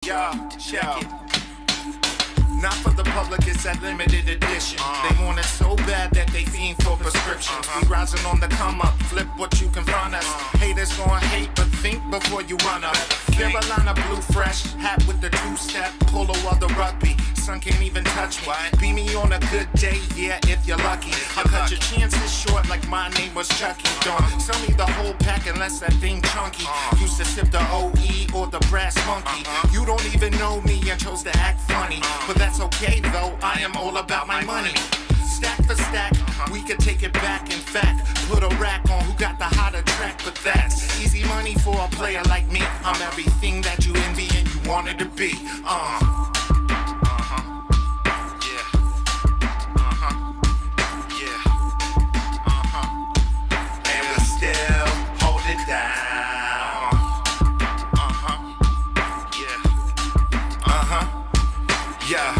Yo, check it. Not for the public, it's that limited edition. They want it so bad that they fiend for prescriptions. We rising on the come up, flip what you confront us. Haters gon' hate, but think before you run up. Carolina blue fresh, hat with the two-step, polo of the rugby. Sun can't even touch me. Be me on a good day, yeah, if you're lucky. I'll cut your chances short like my name was Chucky. Don't sell me the whole pack unless that thing chunky. Used to sip the OE or the brass monkey. You don't even know me and chose to act funny. But that's okay though, I am all about my money. Stack for stack, we could take it back. In fact, put a rack on who got the hotter track. But that's easy money for a player like me. I'm everything that you envy and you wanted to be. And we still hold it down. Yeah.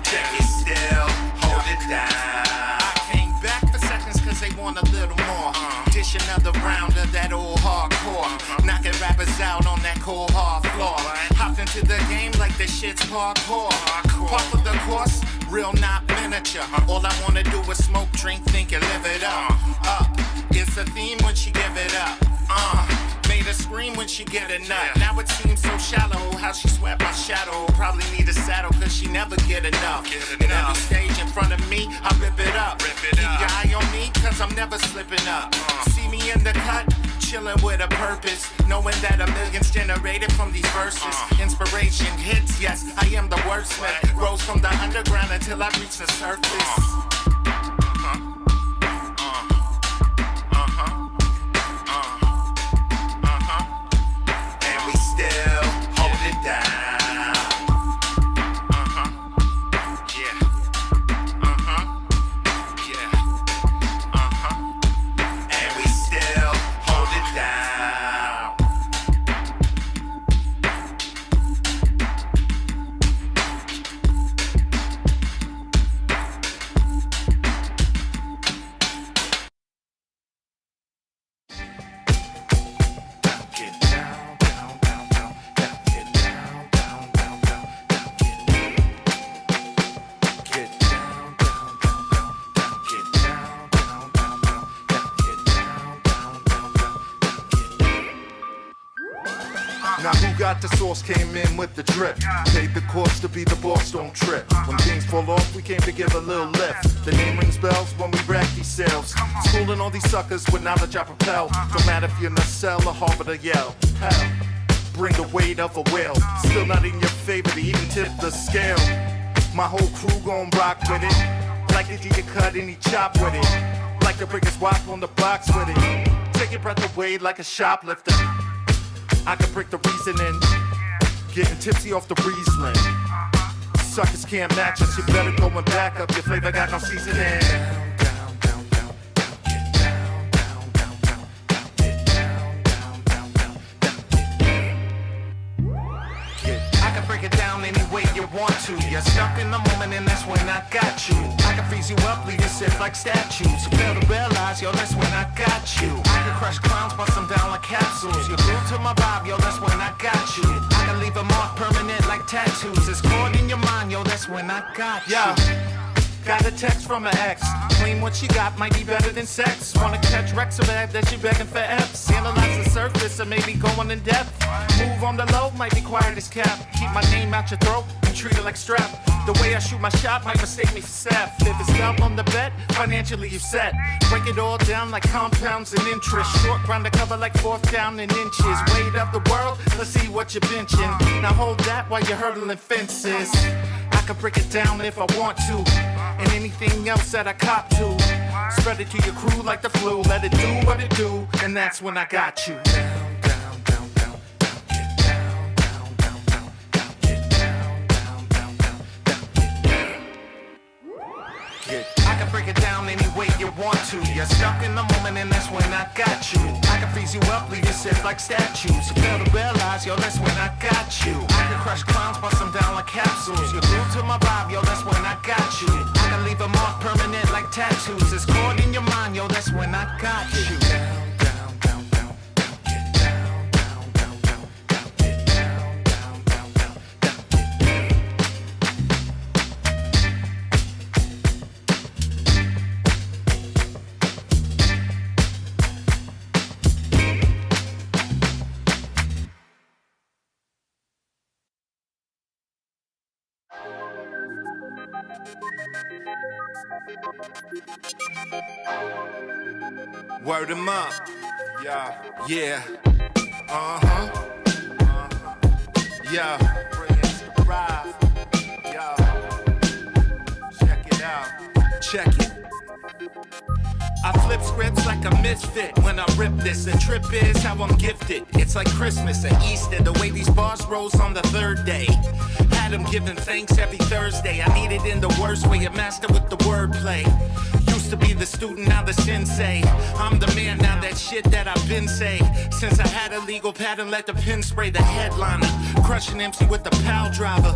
Check it, still hold it down. I came back for seconds cause they want a little more. Dish another round of that old hardcore. Knocking rappers out on that cold hard floor. Hopped into the game like the shit's parkour. Part of the course, real not miniature. All I wanna do is smoke, drink, think and live it up. It's a theme when she give it up. Made her scream when she get a nut. Now it seems so shallow how she swept my shadow. Probably need a saddle cause she never get enough. In every stage in front of me, I rip it up. Keep your eye on me cause I'm never slipping up. See me in the cut, chillin' with a purpose. Knowing that a million's generated from these verses. Inspiration hits, yes, I am the wordsmith. Rose from the underground until I reach the surface. Now who got the sauce came in with the drip. Paid the cost to be the boss, don't trip. When things fall off, we came to give a little lift. The name rings bells when we rack these sales. Schooling all these suckers with knowledge I propel. Don't matter if you're in the cell or Harvard or Yale. Hell, bring the weight of a whale. Still not in your favor to even tip the scale. My whole crew gon' rock with it. Like to do your cut and he chop with it. Like to break his wop on the box with it. Take your breath away like a shoplifter. I can break the reasoning. Getting tipsy off the Riesling. Suckers can't match us. You better go and back up. Your flavor got no seasoning. Break it down any way you want to. You're stuck in the moment and that's when I got you. I can freeze you up, leave you stiff like statues. You fail to realize, yo, that's when I got you. I can crush clowns, bust them down like capsules. You're glued to my vibe, yo, that's when I got you. I can leave a mark permanent like tattoos. It's caught in your mind, yo, that's when I got you. Got a text from an ex. Claim what she got might be better than sex. Wanna catch Rex so bad that she begging for F's. Analyze the surface and maybe going in depth. Move on the low, might be quiet as cap. Keep my name out your throat and treat it like strap. The way I shoot my shot might mistake me for sap. If it's down on the bet, financially you set. Break it all down like compounds and interest. Short ground to cover like 4th down in inches. Weight of the world, let's see what you're benching. Now hold that while you're hurdling fences. I can break it down if I want to. And anything else that I cop to. Spread it to your crew like the flu. Let it do what it do. And that's when I got you. I can break it down any way you want to. You're stuck in the moment and that's when I got you. I can freeze you up, leave you stiff like statues. You fail to realize, yo, that's when I got you. I can crush clowns, bust them down like capsules. You're glued to my vibe, yo, that's when I got you. I can leave a mark permanent like tattoos. It's caught in your mind, yo, that's when I got you. Down, down, down, down, down, get down, down, down, down, down, get down. Word 'em up. Yeah. Yeah. Yeah. Yeah. Check it out. Check it. I flip scripts like a misfit when I rip this. The trip is how I'm gifted. It's like Christmas or Easter, the way these bars rose on the third day. Had them giving thanks every Thursday. I need it in the worst way, a master with the wordplay. Used to be the student, now the sensei. I'm the man, now that shit that I've been say. Since I had a legal pattern, let the pen spray the headliner. Crushing MC with the pal driver.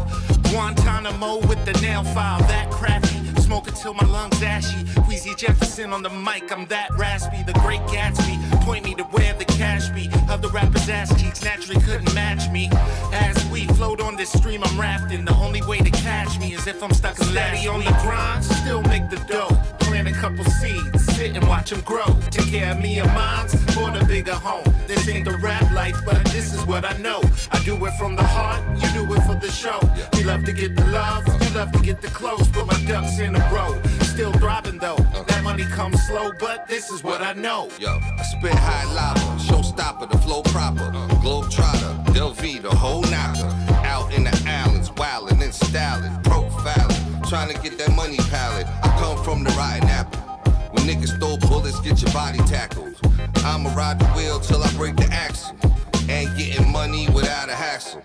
Guantanamo with the nail file, that crafty. Smoke until my lungs ashy. Wheezy Jefferson on the mic, I'm that raspy. The great Gatsby, point me to where the cash be. Other rappers' ass cheeks naturally couldn't match me. As we float on this stream, I'm rafting. The only way to catch me is if I'm stuck in steady on the grind, still make the dough. Plant a couple seeds, sit and watch them grow. Take care of me and mine for the bigger home. This ain't the rap life, but this is what I know. I do it from the heart, you do it for the show. You love to get the love, you love to get the close. Put my ducks in a row. Still thriving though, that money comes slow, but this is what I know. Yo, I spit high lava, showstopper, the flow proper. Globe trotter, Del V, the whole knocker. Out in the islands, wildin' and styling, profiling. Trying to get that money palette. I come from the rotten apple. When niggas throw bullets, get your body tackled. I'ma ride the wheel till I break the axle. Ain't getting money without a hassle.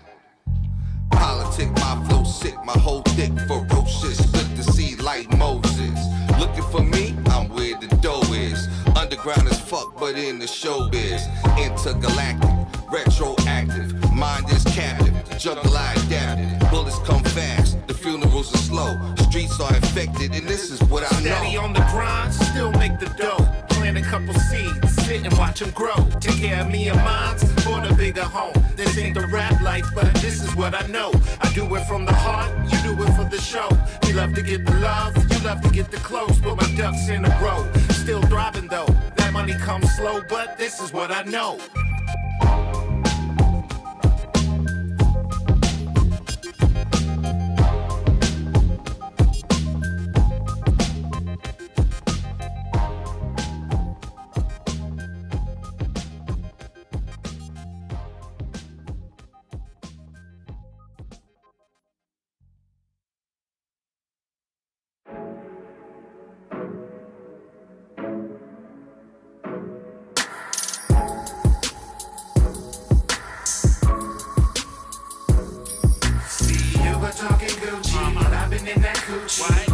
Politic, my flow sick, my whole dick ferocious. Look to see like Moses. Looking for me, I'm where the dough is. Underground as fuck, but in the showbiz. Intergalactic, retroactive. Mind is captive, jungle I adapted. Bullets come fast, the funerals are slow. Streets are infected, and this is what I know. Steady on the grind, still make the dough. Plant a couple seeds, sit and watch them grow. Take care of me and mine for the bigger home. This ain't the rap life, but this is what I know. I do it from the heart, you do it for the show. You love to get the love, you love to get the close. Put my ducks in a row. Still thriving though, that money comes slow, but this is what I know.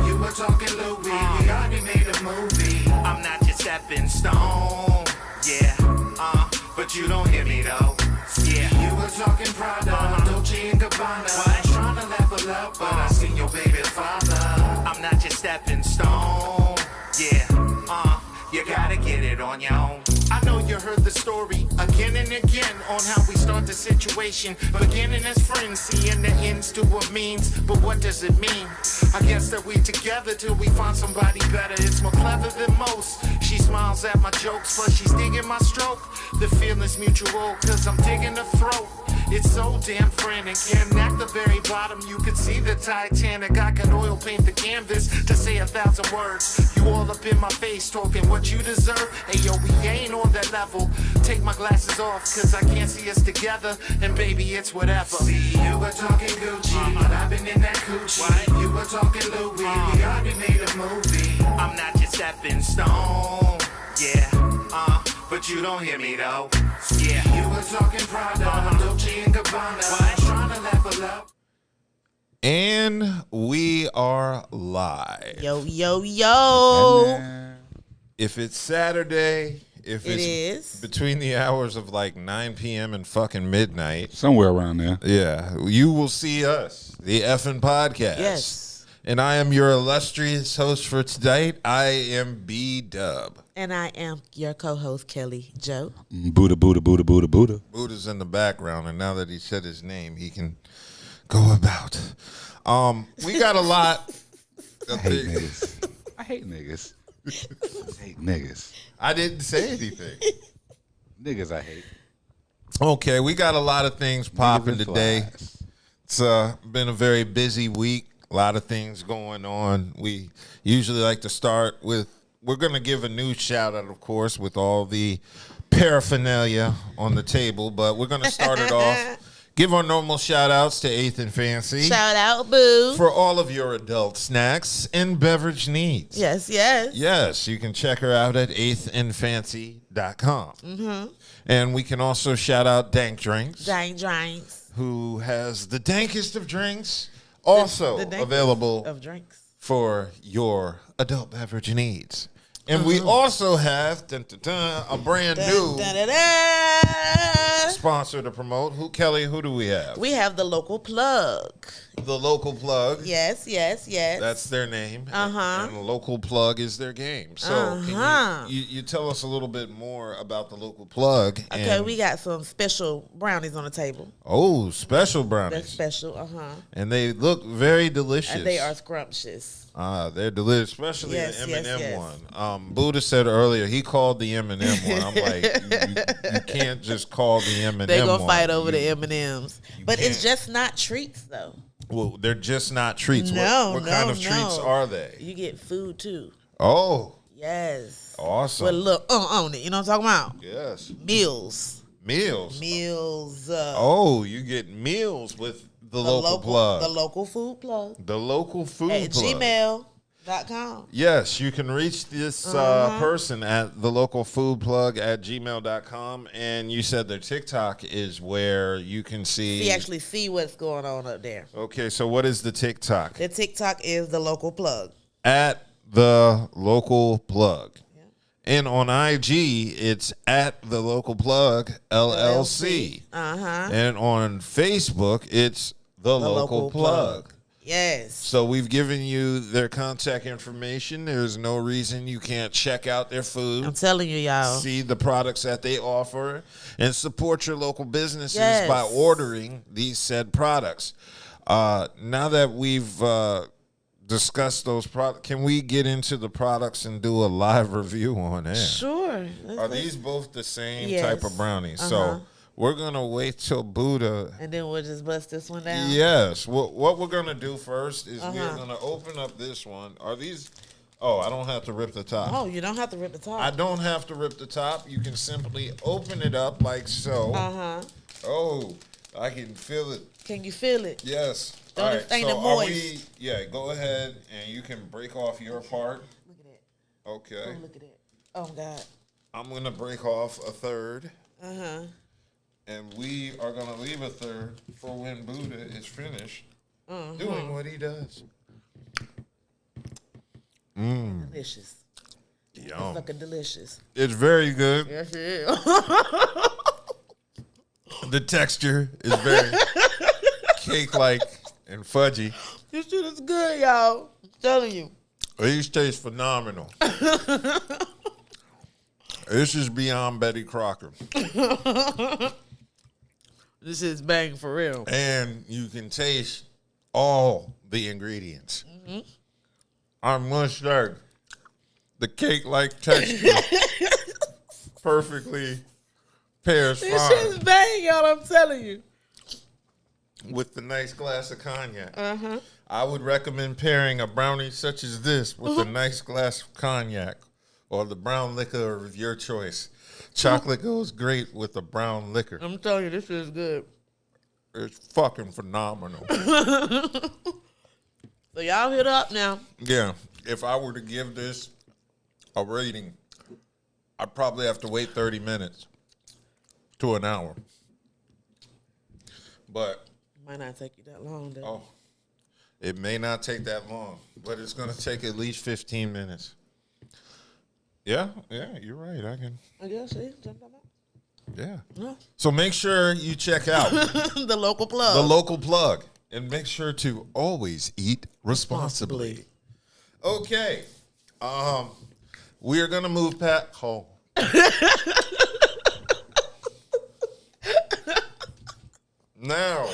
You were talking Louis, we already made a movie. I'm not your stepping stone, yeah, but you don't hear me though, yeah. You were talking Prada, Dolce and Gabbana. I'm trying to level up, but I seen your baby father. I'm not your stepping stone, yeah, you gotta get it on your own. I know you heard the story again and again on how we start the situation. Beginning as friends, seeing the ends to what means. But what does it mean? I guess that we together till we find somebody better. It's more clever than most. She smiles at my jokes, plus she's digging my stroke. The feeling's mutual, cause I'm digging her throat. It's so damn frantic, and at the very bottom you can see the Titanic. I can oil paint the canvas to say 1,000 words. You all up in my face talking what you deserve. Hey yo, we ain't on that level. Take my glasses off, cause I can't see us together. And baby, it's whatever. See, you were talking Gucci, but I've been in that coochie. What? You were talking Louis, we already made a movie. I'm not your stepping stone, yeah, but you don't hear me though, yeah. You were talking Prada, Dolce and Gabbana. I'm trying to level up. And we are live. Yo, yo, yo. If it's Saturday, if It it's is. between the hours of like 9 p.m. and fucking midnight, Somewhere around there. yeah, you will see us, the effing podcast. Yes. And I am your illustrious host for tonight. I am B.D.U.B. And I am your co-host, Kelli Jo. Budha, Budha, Budha, Budha, Budha. Buddha's in the background, and now that he said his name, he can go about. We got a lot of I hate things. niggas. I hate niggas. I hate niggas. I didn't say anything. Niggas I hate. Okay, we got a lot of things popping Niggas and today. flies. It's been a very busy week. A lot of things going on. We usually like to start with, we're going to give a new shout out, of course, with all the paraphernalia on the table, but we're going to start it off. Give our normal shout outs to 8th and Fancy. Shout out, boo. For all of your adult snacks and beverage needs. Yes, yes. Yes, you can check her out at 8thandfancy.com. Mm-hmm. And we can also shout out Dank Drinks. Dank Drinks. Who has the dankest of drinks, also the available of drinks for your adult beverage needs. And we also have a brand new sponsor to promote. Kelly, who do we have? We have the local plug. The local plug. Yes. That's their name. And the local plug is their game. So can you tell us a little bit more about the local plug? Okay, we got some special brownies on the table. Oh, special brownies. That's special, And they look very delicious. And they are scrumptious. They're delicious, especially the M&M one. Budha said earlier he called the M&M one. I'm like, you can't just call the M&M one. They're going to fight over the M&Ms. But it's just not treats, though. Well, they're just not treats. No, what kind of treats are they? You get food, too. Oh. Yes. Awesome. With a little on it. You know what I'm talking about? Yes. Meals. You get meals with the local plug. The local food plug. The local food at plug. gmail.com. Yes, you can reach this person at the local food plug at gmail.com. And you said their TikTok is where you can see. You actually see what's going on up there. Okay, so what is the TikTok? The TikTok is the local plug. At the local plug. And on IG, it's at the local plug LLC. And on Facebook, it's the local plug. Yes. So we've given you their contact information. There's no reason you can't check out their food. I'm telling you, y'all. See the products that they offer and support your local businesses by ordering these said products. Now that we've discuss those products, can we get into the products and do a live review on air? Sure. Are these both the same type of brownies? So we're going to wait till Budha. And then we'll just bust this one down? Yes. What we're going to do first is we're going to open up this one. Are these... Oh, I don't have to rip the top. Oh, you don't have to rip the top. I don't have to rip the top. You can simply open it up like so. Oh, I can feel it. Can you feel it? Yes. Don't all right, so are we, go ahead and you can break off your part. Look at that. Okay. Oh, look at that. Oh, God. I'm going to break off a third. And we are going to leave a third for when Budha is finished doing what he does. Delicious. Yum. It's fucking delicious. It's very good. Yes, it is. The texture is very cake-like and fudgy. This shit is good, y'all. I'm telling you. These taste phenomenal. This is beyond Betty Crocker. This is bang for real. And you can taste all the ingredients. I must say, the cake-like texture perfectly pairs fine. This shit is bang, y'all. I'm telling you. With the nice glass of cognac. I would recommend pairing a brownie such as this with a nice glass of cognac or the brown liquor of your choice. Chocolate goes great with a brown liquor. I'm telling you, this is good. It's fucking phenomenal. So y'all hit up now. Yeah. If I were to give this a rating, I'd probably have to wait 30 minutes to an hour. But might not take you that long, though. oh, it may not take that long, but it's going to take at least 15 minutes. Yeah, you're right. I guess, see? Yeah. Yeah. So make sure you check out The local plug. the local plug and make sure to always eat responsibly. Okay. We are going to move past home. Now,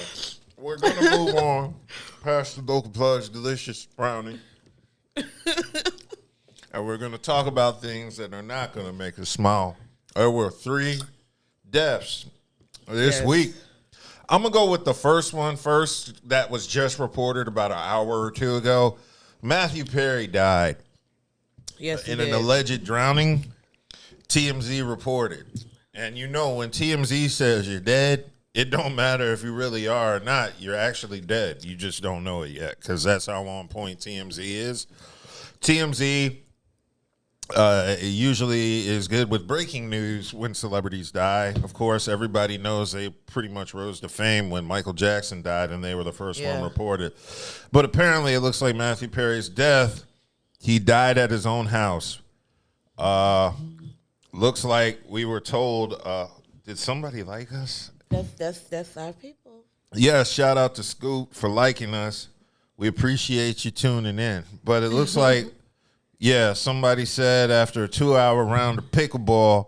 we're going to move on past the local plug's delicious brownie. And we're going to talk about things that are not going to make us smile. There were 3 deaths this week. I'm going to go with the first one first that was just reported about an hour or two ago. Matthew Perry died. Yes, in an alleged drowning. TMZ reported. And you know, when TMZ says you're dead, it don't matter if you really are or not. You're actually dead. You just don't know it yet because that's how on point TMZ is. TMZ usually is good with breaking news when celebrities die. Of course, everybody knows they pretty much rose to fame when Michael Jackson died and they were the first one reported. But apparently it looks like Matthew Perry's death, he died at his own house. Looks like we were told, did somebody like us? That's our people. Yeah, shout out to Scoop for liking us. We appreciate you tuning in. But it looks like, yeah, somebody said after a 2-hour round of pickleball,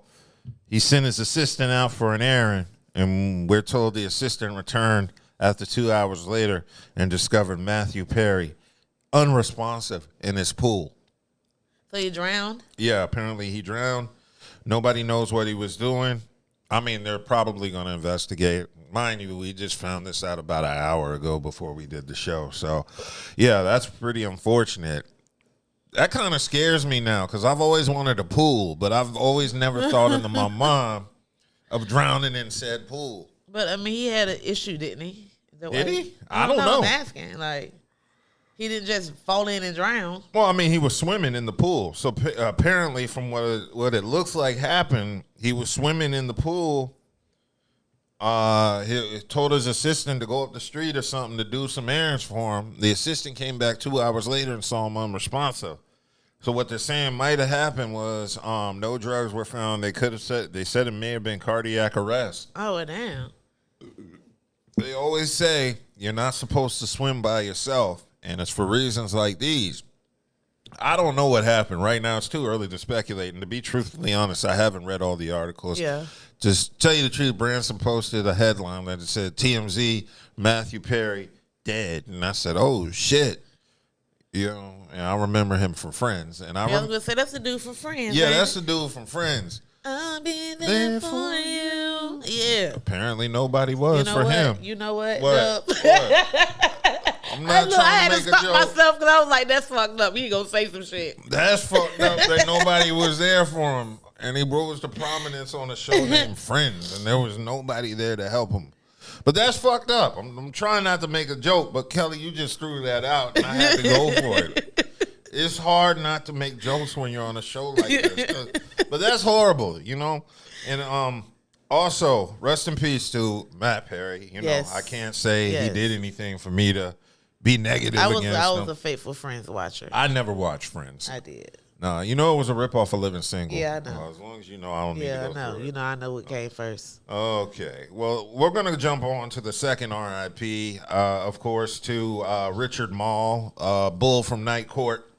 he sent his assistant out for an errand. And we're told the assistant returned after 2 hours later and discovered Matthew Perry unresponsive in his pool. So he drowned? Yeah, apparently he drowned. Nobody knows what he was doing. I mean, they're probably going to investigate. Mind you, we just found this out about an hour ago before we did the show. So, yeah, that's pretty unfortunate. That kind of scares me now because I've always wanted a pool, but I've always never thought into my mom of drowning in said pool. But, I mean, he had an issue, didn't he? Did he? I don't know. I'm asking. Like, he didn't just fall in and drown. Well, I mean, he was swimming in the pool. So apparently, from what it looks like happened, he was swimming in the pool. He told his assistant to go up the street or something to do some errands for him. The assistant came back 2 hours later and saw him unresponsive. So what they're saying might have happened was no drugs were found. They said it may have been cardiac arrest. Oh, damn. They always say you're not supposed to swim by yourself, and it's for reasons like these. I don't know what happened. Right now, it's too early to speculate. And to be truthfully honest, I haven't read all the articles. Yeah. Just tell you the truth, Branson posted a headline that said, TMZ, Matthew Perry, dead. And I said, oh, shit. You know, and I remember him from Friends. And I was going to say, that's the dude from Friends. Yeah, that's the dude from Friends. I'll be there for you. Yeah. Apparently nobody was for him. You know what? What? I'm not trying to make a joke. I had to stop myself because I was like, that's fucked up. He gonna say some shit. That's fucked up that nobody was there for him. And he rose to prominence on a show named Friends, and there was nobody there to help him. But that's fucked up. I'm trying not to make a joke, but Kelly, you just threw that out, and I had to go for it. It's hard not to make jokes when you're on a show like this. But that's horrible, you know? And also, rest in peace to Matt Perry. You know, I can't say he did anything for me to be negative against him. I was a faithful Friends watcher. I never watched Friends. I did. No, you know it was a ripoff of Living Single. Yeah, I know. Well, as long as you know, I don't need to go through it. You know, I know what came first. Okay. Well, we're going to jump on to the second RIP, of course, to Richard Mall, Bull from Night Court,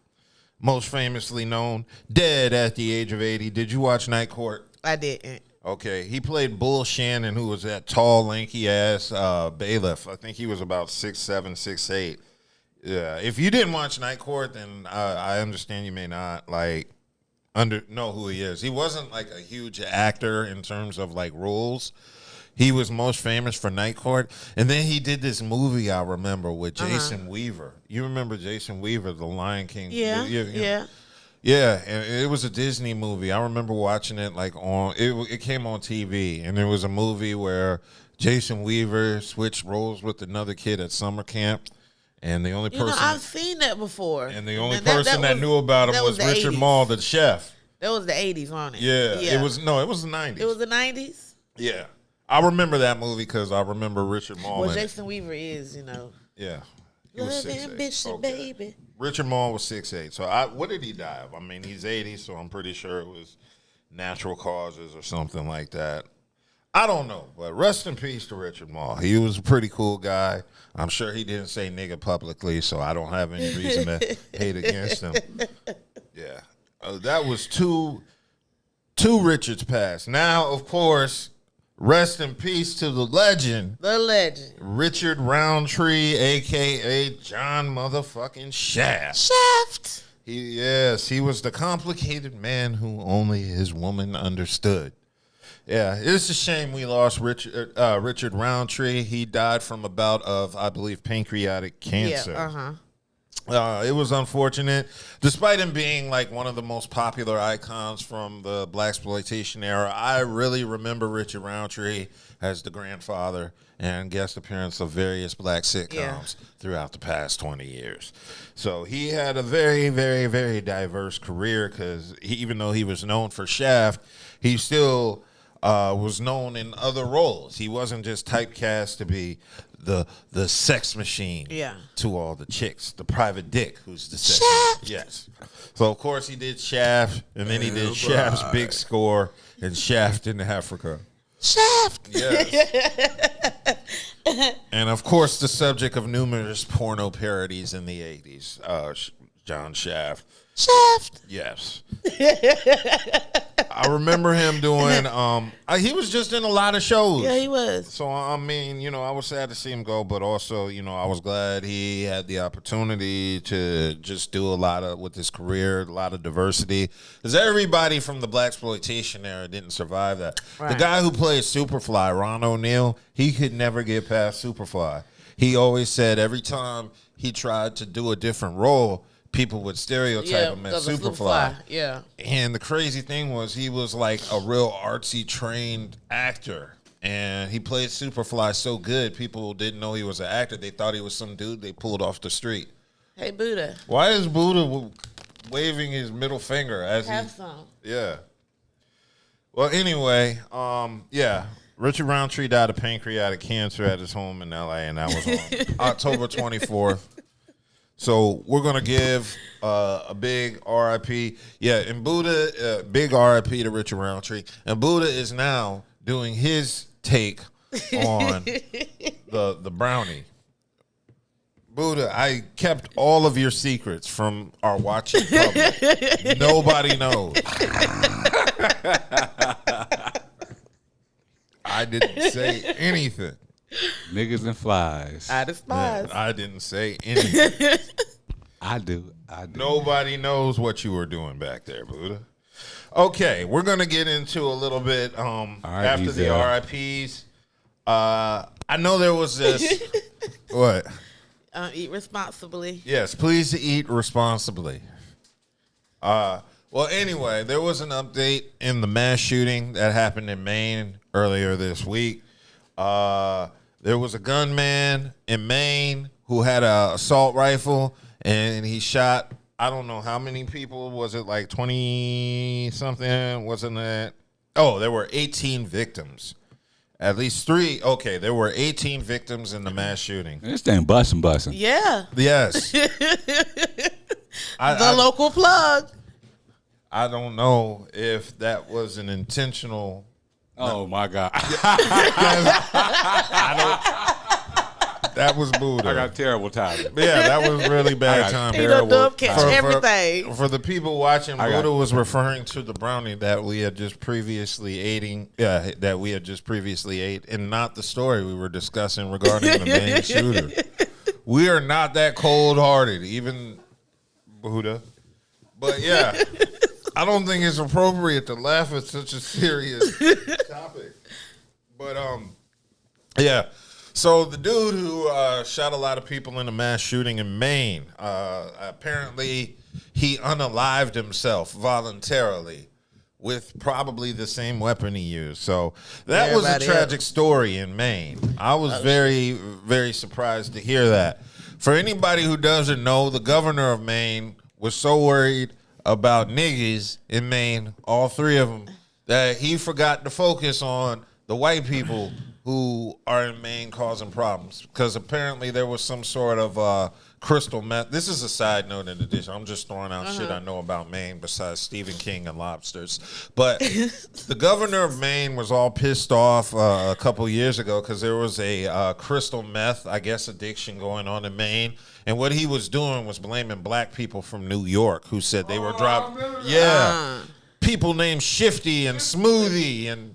most famously known, dead at the age of 80. Did you watch Night Court? I didn't. Okay. He played Bull Shannon, who was that tall, lanky-ass bailiff. I think he was about 6'7", 6'8". Yeah, if you didn't watch Night Court, then I understand you may not know who he is. He wasn't like a huge actor in terms of like roles. He was most famous for Night Court, and then he did this movie I remember with Jason Weaver. You remember Jason Weaver, the Lion King? Yeah. Yeah, and it was a Disney movie. I remember watching it it came on TV, and it was a movie where Jason Weaver switched roles with another kid at summer camp. And the only person I've seen that before. And the only person that knew about him was Richard 80s. Mall, the chef. That was the 80s, wasn't it? Yeah. It was the 90s. It was the 90s? Yeah. I remember that movie because I remember Richard Mall. Well, Jason Weaver is, Yeah. He was 6'8". Ambition, baby. Richard Mall was 6'8". So what did he die of? I mean, he's 80, so I'm pretty sure it was natural causes or something like that. I don't know, but rest in peace to Richard Mall. He was a pretty cool guy. I'm sure he didn't say nigga publicly, so I don't have any reason to hate against him. Yeah. That was two Richards passed. Now, of course, rest in peace to the legend. The legend. Richard Roundtree, a.k.a. John motherfucking Shaft. Shaft. He was the complicated man who only his woman understood. Yeah, it's a shame we lost Richard Roundtree. He died from a bout of, I believe, pancreatic cancer. Yeah, It was unfortunate. Despite him being like one of the most popular icons from the blaxploitation era, I really remember Richard Roundtree as the grandfather and guest appearance of various black sitcoms throughout the past 20 years. So he had a very, very, very diverse career because even though he was known for Shaft, he still was known in other roles. He wasn't just typecast to be the sex machine to all the chicks, the private dick who's the sex machine. Yes. So, of course, he did Shaft, and then he did Shaft's Big Score and Shaft in Africa. Shaft. Yes. And, of course, the subject of numerous porno parodies in the 80s, John Shaft. Shaft. Yes. I remember him doing, he was just in a lot of shows. Yeah, he was. So, I mean, I was sad to see him go, but also, I was glad he had the opportunity to just do a lot of, with his career, a lot of diversity. Because everybody from the blaxploitation era didn't survive that. Right. The guy who played Superfly, Ron O'Neal, he could never get past Superfly. He always said every time he tried to do a different role, people would stereotype him as Superfly. Yeah. And the crazy thing was he was like a real artsy trained actor. And he played Superfly so good, people didn't know he was an actor. They thought he was some dude they pulled off the street. Hey, Budha. Why is Budha waving his middle finger as Have some. Yeah. Well, anyway, Richard Roundtree died of pancreatic cancer at his home in L.A., and that was on October 24th. So we're going to give a big R.I.P. Yeah, and Budha, big R.I.P. to Richard Roundtree. And Budha is now doing his take on the brownie. Budha, I kept all of your secrets from our watching public. Nobody knows. I didn't say anything. Niggas and flies. I despise. I didn't say anything. I do. Nobody knows what you were doing back there, Budha. Okay, we're going to get into a little bit after the RIPs. I know there was this. What? Eat responsibly. Yes, please eat responsibly. Well, anyway, there was an update in the mass shooting that happened in Maine earlier this week. There was a gunman in Maine who had an assault rifle, and he shot, I don't know how many people. Was it like 20-something? Wasn't it? Oh, there were 18 victims. At least 3. Okay, there were 18 victims in the mass shooting. This thing busting. Yeah. Yes. Local plug. I don't know if that was an intentional. Oh, my God. That was Budha. I got terrible timing. Yeah, that was really bad timing. Everything. For the people watching, Budha was referring to the brownie that we had just previously ate, and not the story we were discussing regarding the main shooter. We are not that cold-hearted, even Budha. But yeah, I don't think it's appropriate to laugh at such a serious topic. But yeah. So the dude who shot a lot of people in a mass shooting in Maine, apparently he unalived himself voluntarily with probably the same weapon he used. So that was a tragic story in Maine. I was very, very surprised to hear that. For anybody who doesn't know, the governor of Maine was so worried about niggas in Maine, all 3 of them, that he forgot to focus on the white people who are in Maine causing problems, because apparently there was some sort of crystal meth. This is a side note in addition. I'm just throwing out shit I know about Maine besides Stephen King and lobsters. But the governor of Maine was all pissed off a couple years ago because there was a crystal meth, I guess, addiction going on in Maine. And what he was doing was blaming black people from New York who said they were dropping. Yeah. People named Shifty and Smoothie. And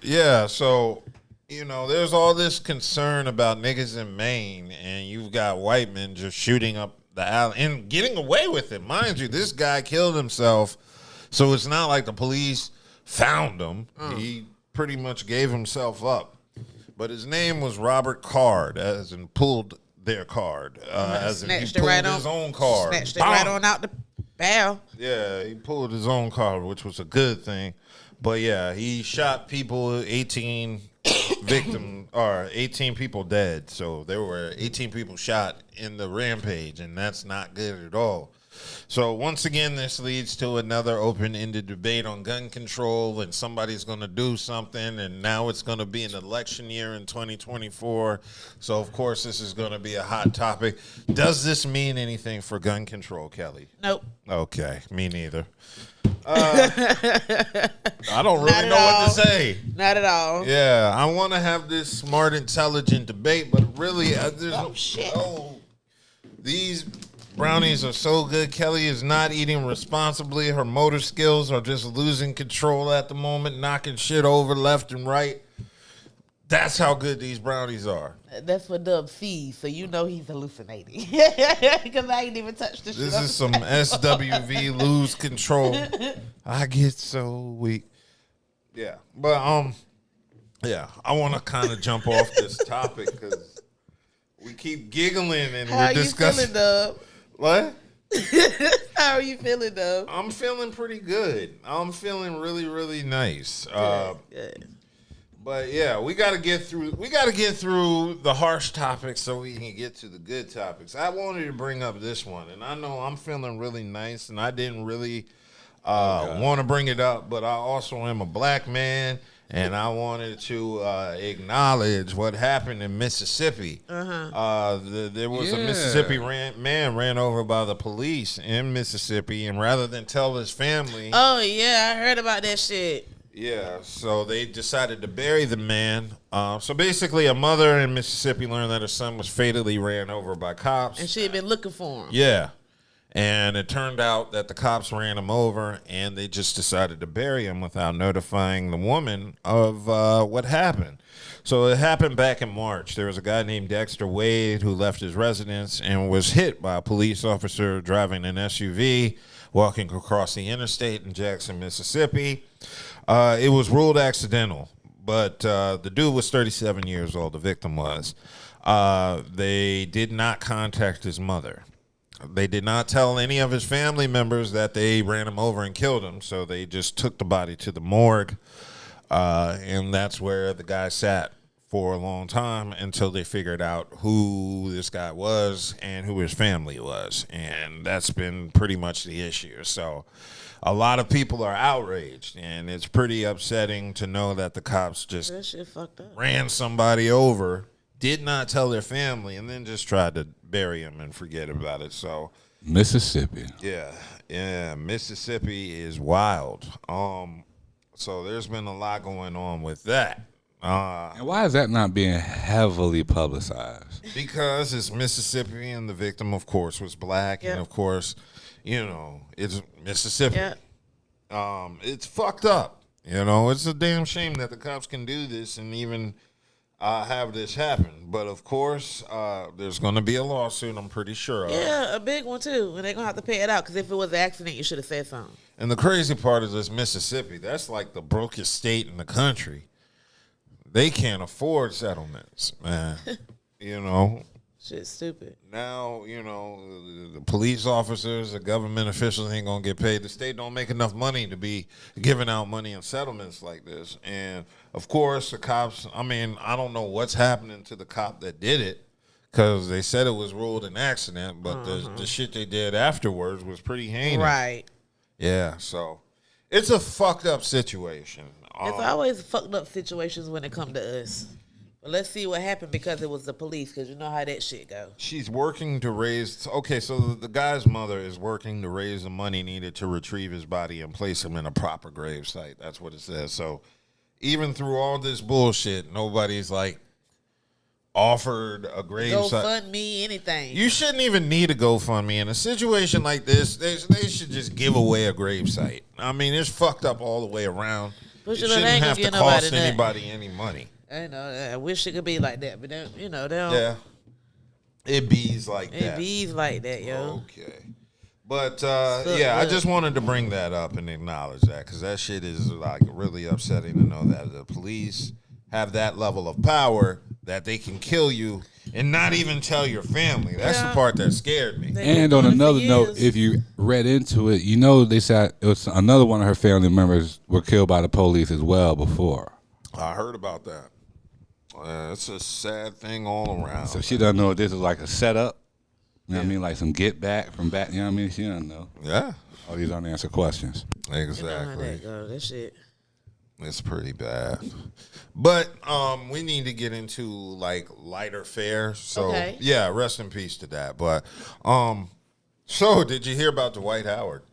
yeah, so... there's all this concern about niggas in Maine, and you've got white men just shooting up the alley and getting away with it. Mind you, this guy killed himself, so it's not like the police found him. He pretty much gave himself up. But his name was Robert Card, as in pulled their card. As in he pulled his own card. Snatched it right on out the barrel. Yeah, he pulled his own card, which was a good thing. But yeah, he shot people, 18 victims, or 18 people dead. So there were 18 people shot in the rampage, and that's not good at all. So once again, this leads to another open-ended debate on gun control, and somebody's going to do something, and now it's going to be an election year in 2024. So, of course, this is going to be a hot topic. Does this mean anything for gun control, Kelly? Nope. Okay, me neither. I don't really know what to say. Not at all. Yeah, I want to have this smart, intelligent debate, but really, shit. These brownies are so good. Kelly is not eating responsibly. Her motor skills are just losing control at the moment, knocking shit over left and right. That's how good these brownies are. That's what Dub sees, so you know he's hallucinating. Because I ain't even touched the shit. This is some SWV lose control. I get so weak. Yeah, but yeah, I want to kind of jump off this topic because we keep giggling and we're discussing. How are you feeling, Dub? What? How are you feeling, Dub? I'm feeling pretty good. I'm feeling really, really nice. Good. But yeah, we got to get through the harsh topics so we can get to the good topics. I wanted to bring up this one, and I know I'm feeling really nice, and I didn't really want to bring it up, but I also am a black man, and I wanted to acknowledge what happened in Mississippi. There was a Mississippi man ran over by the police in Mississippi, and rather than tell his family... Oh, yeah, I heard about that shit. Yeah, so they decided to bury the man. So basically, a mother in Mississippi learned that her son was fatally ran over by cops. And she had been looking for him. Yeah. And it turned out that the cops ran him over, and they just decided to bury him without notifying the woman of what happened. So it happened back in March. There was a guy named Dexter Wade who left his residence and was hit by a police officer driving an SUV walking across the interstate in Jackson, Mississippi. It was ruled accidental, but the dude was 37 years old, the victim was. They did not contact his mother. They did not tell any of his family members that they ran him over and killed him, so they just took the body to the morgue, and that's where the guy sat for a long time until they figured out who this guy was and who his family was, and that's been pretty much the issue. So a lot of people are outraged, and it's pretty upsetting to know that the cops just That shit fucked up. ran somebody over, did not tell their family, and then just tried to bury him and forget about it. So Mississippi. yeah, Mississippi is wild. So there's been a lot going on with that. And why is that not being heavily publicized? Because it's Mississippi, and the victim, of course, was black, and of course, you know, it's Mississippi. Yeah. It's fucked up. You know, it's a damn shame that the cops can do this and even have this happen. But of course, there's going to be a lawsuit, I'm pretty sure of. Yeah, a big one too. And they're going to have to pay it out because if it was an accident, you should have said something. And the crazy part is this Mississippi, that's like the brokest state in the country. They can't afford settlements, man. You know. Shit's stupid. Now, you know, the police officers, the government officials ain't going to get paid. The state don't make enough money to be giving out money in settlements like this. And, of course, the cops, I mean, I don't know what's happening to the cop that did it because they said it was ruled an accident, but the shit they did afterwards was pretty heinous. Right. Yeah, so it's a fucked up situation. It's always fucked up situations when it come to us. But let's see what happened because it was the police, because you know how that shit go. She's working to raise... Okay, so the guy's mother is working to raise the money needed to retrieve his body and place him in a proper grave site. That's what it says. So even through all this bullshit, nobody's, like, offered a grave site. GoFundMe, anything. You shouldn't even need a GoFundMe. In a situation like this, they should just give away a grave site. I mean, it's fucked up all the way around. It shouldn't have to cost anybody any money. I know. I wish it could be like that, but they don't, they don't. Yeah. It bees like that. It bees like that, yo. Okay. But yeah, I just wanted to bring that up and acknowledge that because that shit is like really upsetting to know that the police have that level of power that they can kill you and not even tell your family. That's the part that scared me. And on another note, if you read into it, you know they said it was another one of her family members were killed by the police as well before. I heard about that. It's a sad thing all around. So she doesn't know if this is like a setup. You know what I mean? Like some get back from back. You know what I mean? She doesn't know. Yeah. All these unanswered questions. Exactly. You know how that go. That shit. It's pretty bad. But we need to get into like lighter fare. So yeah, rest in peace to that. But so did you hear about Dwight Howard?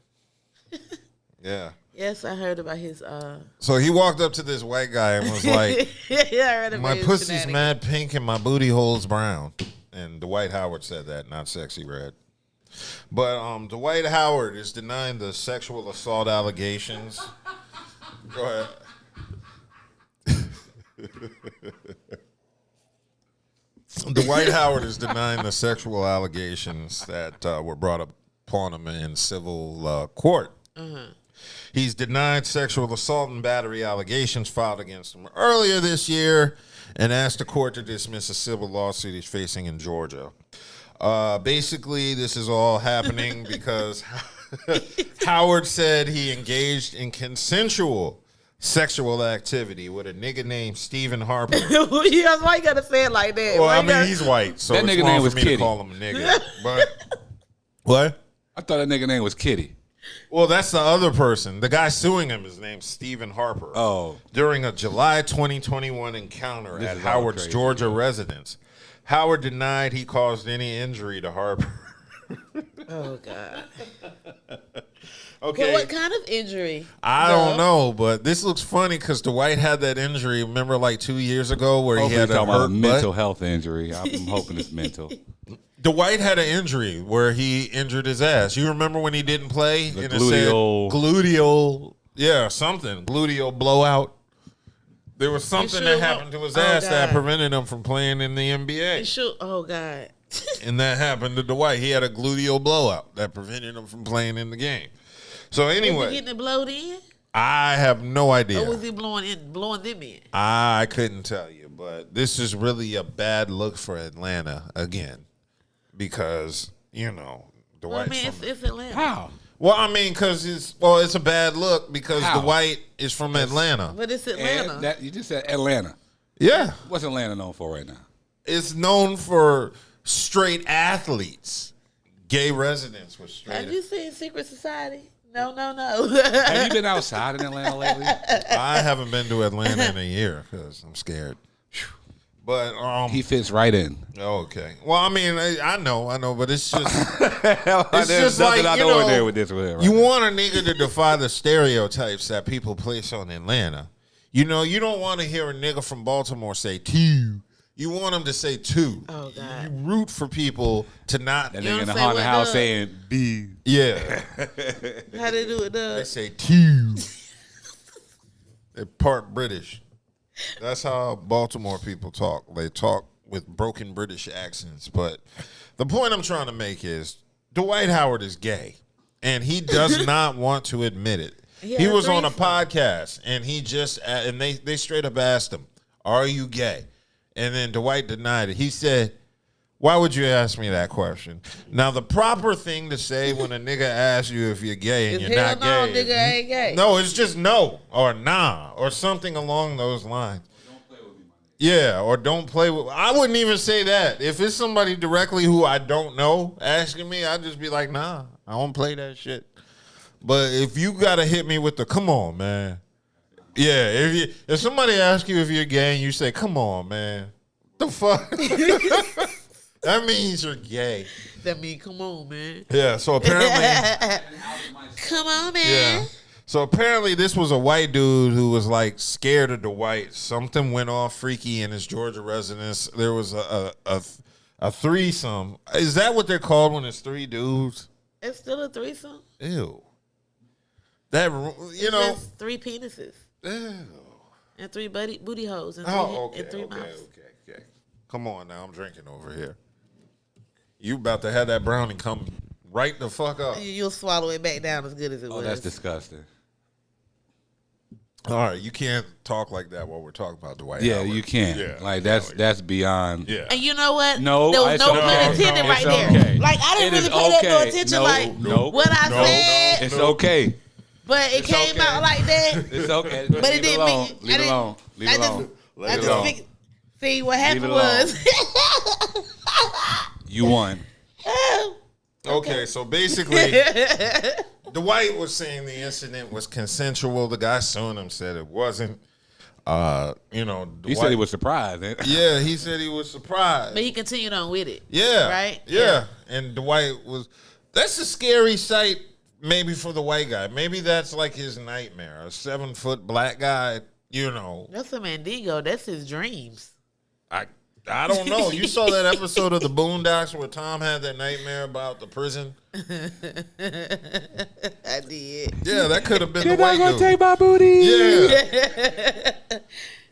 Yeah. Yes, I heard about his So he walked up to this white guy and was like, yeah, I heard about my his pussy's mad pink and my booty hole's brown. And Dwight Howard said that, not Sexy Red. But Dwight Howard is denying the sexual assault allegations. Go ahead. Dwight Howard is denying the sexual allegations that were brought upon him in civil court. He's denied sexual assault and battery allegations filed against him earlier this year and asked the court to dismiss a civil lawsuit he's facing in Georgia. Basically, this is all happening because Howard said he engaged in consensual sexual activity with a nigga named Stephen Harper. Yeah, why you gotta say it like that? Well, I mean, he's white, so that it's nigga wrong name for was me Kitty. to call him a nigga. But what? I thought that nigga name was Kitty. Well, that's the other person. The guy suing him is named Stephen Harper. Oh. During a July 2021 encounter at Howard's Georgia residence, Howard denied he caused any injury to Harper. Oh, God. Okay. But what kind of injury? I don't know, but this looks funny because Dwight had that injury, remember, like 2 years ago where he had a hurt mental health injury. I'm hoping it's mental. Dwight had an injury where he injured his ass. You remember when he didn't play? The and it said gluteal, something. Gluteal blowout. There was something that happened to his ass that prevented him from playing in the NBA. Oh, God. And that happened to Dwight. He had a gluteal blowout that prevented him from playing in the game. So anyway. Was he getting it blowed in? I have no idea. Or was he blowing them in? I couldn't tell you, but this is really a bad look for Atlanta again. Because, you know, Dwight. Well, I mean, it's Atlanta. How? Well, I mean, because it's a bad look because Dwight is from Atlanta. But it's Atlanta. You just said Atlanta. Yeah. What's Atlanta known for right now? It's known for straight athletes, gay residents with straight. Have you seen Secret Society? No. Have you been outside in Atlanta lately? I haven't been to Atlanta in a year because I'm scared. But he fits right in. Okay. Well, I mean, I know, but it's just it's just like with this one, right you now. want a nigga to defy the stereotypes that people place on Atlanta. You know, you don't want to hear a nigga from Baltimore say two. You want him to say two. Oh, God. You root for people to not. That nigga in the haunted house saying B. Yeah. How they do it, They say two. They're part British. That's how Baltimore people talk. They talk with broken British accents. But the point I'm trying to make is Dwight Howard is gay, and he does not want to admit it. He was on a podcast, and they straight up asked him, "Are you gay?" And then Dwight denied it. He said, "Why would you ask me that question?" Now, the proper thing to say when a nigga asks you if you're gay and you're not gay. No, nigga ain't gay. No, it's just no or nah or something along those lines. Don't play with me, my nigga. Yeah, or don't play with. I wouldn't even say that. If it's somebody directly who I don't know asking me, I'd just be like, nah, I don't play that shit. But if you gotta hit me with the come on, man. Yeah, if somebody asks you if you're gay and you say, come on, man. The fuck? That means you're gay. That means come on, man. Yeah, so apparently come on, man. Yeah. So apparently this was a white dude who was like scared of Dwight. Something went off freaky in his Georgia residence. There was a threesome. Is that what they're called when it's three dudes? It's still a threesome? Ew. That, you know. It's 3 penises. Ew. And 3 booty holes. And three mouths. Okay. Come on now. I'm drinking over here. You about to have that brownie come right the fuck up. You'll swallow it back down as good as it was. Oh, that's disgusting. All right, you can't talk like that while we're talking about Dwight Yeah, Howard. you can't. Yeah, Like that's beyond. Yeah. And you know what? No, there was it's no okay. pun intended No, right it's there. okay. Like I didn't It really is pay that no okay. attention. No, like no, what I no, said, It's okay. but it came okay. out like that. It's okay. But Leave it didn't alone. mean Leave it alone. Leave it alone. Leave I it just alone. see what happened it alone. was. You won. Okay, so basically, Dwight was saying the incident was consensual. The guy suing him said it wasn't. You know, Dwight, He said he was surprised. Yeah, he said he was surprised. But he continued on with it. Yeah, Right? Yeah, and Dwight was. That's a scary sight, maybe for the white guy. Maybe that's like his nightmare. A 7-foot black guy. You know, That's a Mandingo. That's his dreams. I don't know. You saw that episode of the Boondocks where Tom had that nightmare about the prison? I did. Yeah, that could have been the You're white not gonna dude. take my booty. Yeah.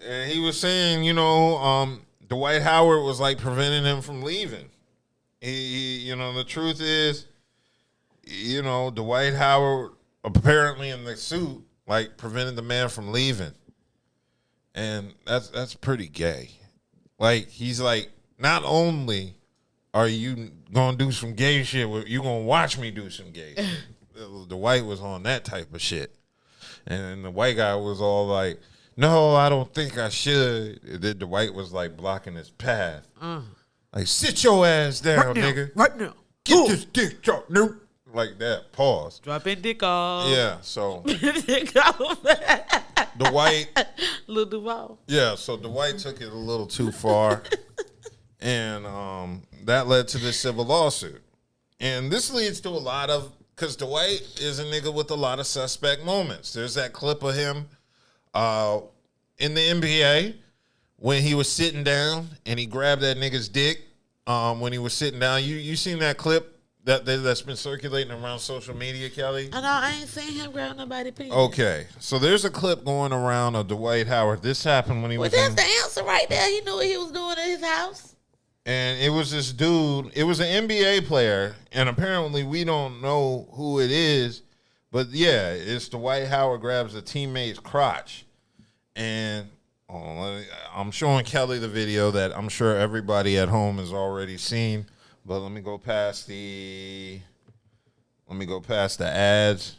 And he was saying, you know, Dwight Howard was like preventing him from leaving. He, you know, the truth is, you know, Dwight Howard apparently in the suit like prevented the man from leaving. And that's pretty gay. Like, he's like, not only are you going to do some gay shit, you going to watch me do some gay shit. Dwight was on that type of shit. And the white guy was all like, no, I don't think I should. And then Dwight was like blocking his path. Like, sit your ass down, nigga. Right now. Get this dick drop, noob. Like that. Pause. Dropping dick off. Yeah, so Dick off. Dwight... Lil Duval. Yeah, so Dwight took it a little too far, and that led to this civil lawsuit. And this leads to a lot of, because Dwight is a nigga with a lot of suspect moments. There's that clip of him in the NBA when he was sitting down and he grabbed that nigga's dick when he was sitting down. You seen that clip that's been circulating around social media, Kelly? I know, I ain't seen him grab nobody penis. Okay, so there's a clip going around of Dwight Howard. This happened when he Well, was that's in... the answer right there. He knew what he was doing at his house. And it was this dude, it was an NBA player, and apparently we don't know who it is, but yeah, it's Dwight Howard grabs a teammate's crotch. And I'm showing Kelly the video that I'm sure everybody at home has already seen, but let me go past the ads.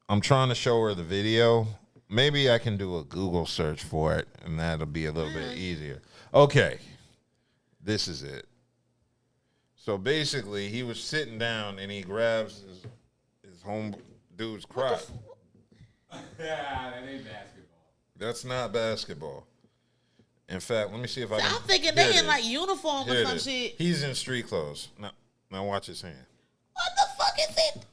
I'm trying to show her the video. Maybe I can do a Google search for it, and that'll be a little bit easier. Okay. This is it. So basically, he was sitting down and he grabs his home dude's crotch. Yeah, that ain't basketball. That's not basketball. In fact, let me see if I can. I'm thinking Here it they in is. like uniform Here or it some is. shit. He's in street clothes. Now watch his hand. What the fuck is it?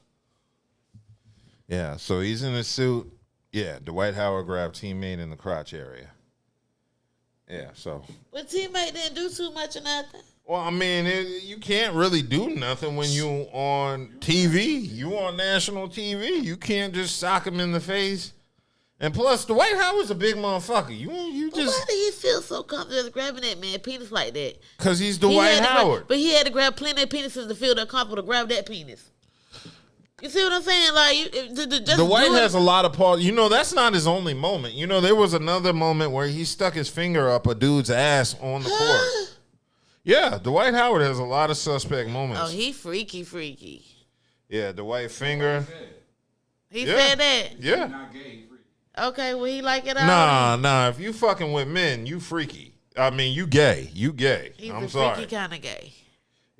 Yeah, so he's in his suit. Yeah, Dwight Howard grabbed teammate in the crotch area. Yeah, so. But teammate didn't do too much or nothing. Well, I mean, you can't really do nothing when you on TV. You on national TV. You can't just sock him in the face. And plus, Dwight Howard's a big motherfucker. You But just why did he feel so comfortable just grabbing that man penis like that? because he's He Dwight had to Howard. but he had to grab plenty of penises to feel that comfortable to grab that penis. You see what I'm saying? Like, just Dwight do it. has a lot of pause. You know, that's not his only moment. You know, there was another moment where he stuck his finger up a dude's ass on the court. Yeah, Dwight Howard has a lot of suspect moments. Oh, he freaky. Yeah, Dwight finger. He Yeah. said that. Yeah. Not gay, free. Okay, well, he like it all. Nah. If you fucking with men, you freaky. I mean, you gay. You gay. He's I'm a sorry. freaky kind of gay.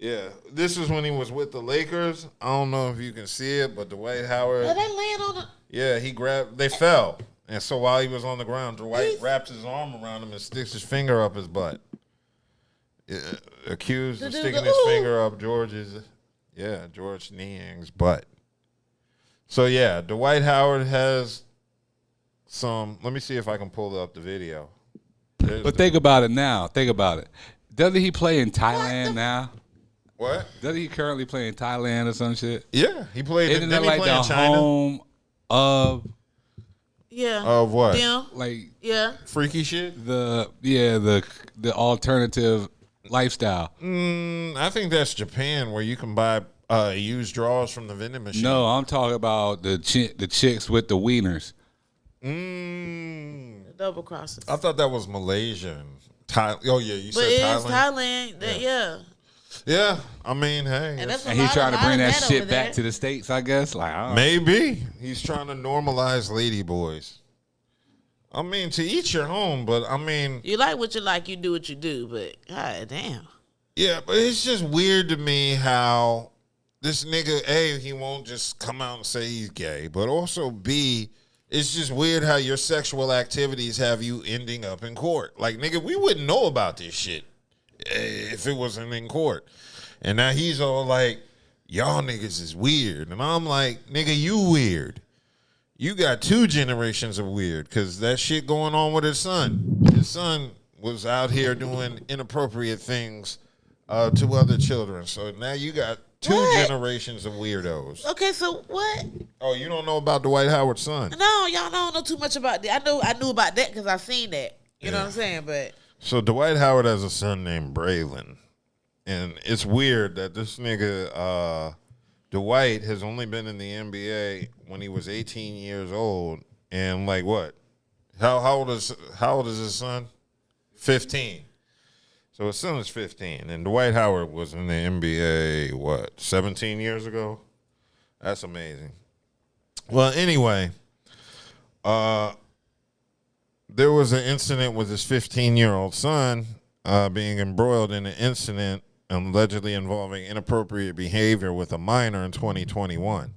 Yeah, this is when he was with the Lakers. I don't know if you can see it, but Dwight Howard. Oh, they laying on the... Yeah, he grabbed. They fell, and so while he was on the ground, Dwight wraps his arm around him and sticks his finger up his butt. Accused of sticking his finger up George Niang's butt. So yeah, Dwight Howard has some. Let me see if I can pull up the video. But think about it now. Think about it. Doesn't he play in Thailand now? What? Doesn't he currently play in Thailand or some shit? Yeah, he played. Isn't Didn't that he like play the in China? home of Yeah. Of what? Them. like Yeah. Freaky shit. the alternative lifestyle? I think that's Japan, where you can buy Used drawers from the vending machine. No, I'm talking about the chicks with the wieners. The double crosses. I thought that was Malaysian. Oh yeah, you But said it's Thailand. Thailand. Yeah. Yeah, I mean, hey, And that's And he's trying to bring that shit back to the States, I guess. Like, I don't know. maybe he's trying to normalize lady boys. I mean, to each your own, but I mean, You like what you like, you do what you do, but god damn. yeah, but it's just weird to me how this nigga, A, he won't just come out and say he's gay, but also B, it's just weird how your sexual activities have you ending up in court. Like, nigga, we wouldn't know about this shit if it wasn't in court. And now he's all like, y'all niggas is weird. And I'm like, nigga, you weird. You got 2 generations of weird because that shit going on with his son. His son was out here doing inappropriate things to other children. So now you got 2 generations of weirdos. Okay, so what? Oh, you don't know about Dwight Howard's son? No, y'all don't know too much about that. I knew about that because I seen that. You know what I'm saying? But So Dwight Howard has a son named Braylon. And it's weird that this nigga, Dwight, has only been in the NBA when he was 18 years old. And like what? How old is his son? 15. So his son is 15. And Dwight Howard was in the NBA, 17 years ago? That's amazing. Well, anyway, there was an incident with his 15-year-old son being embroiled in an incident allegedly involving inappropriate behavior with a minor in 2021.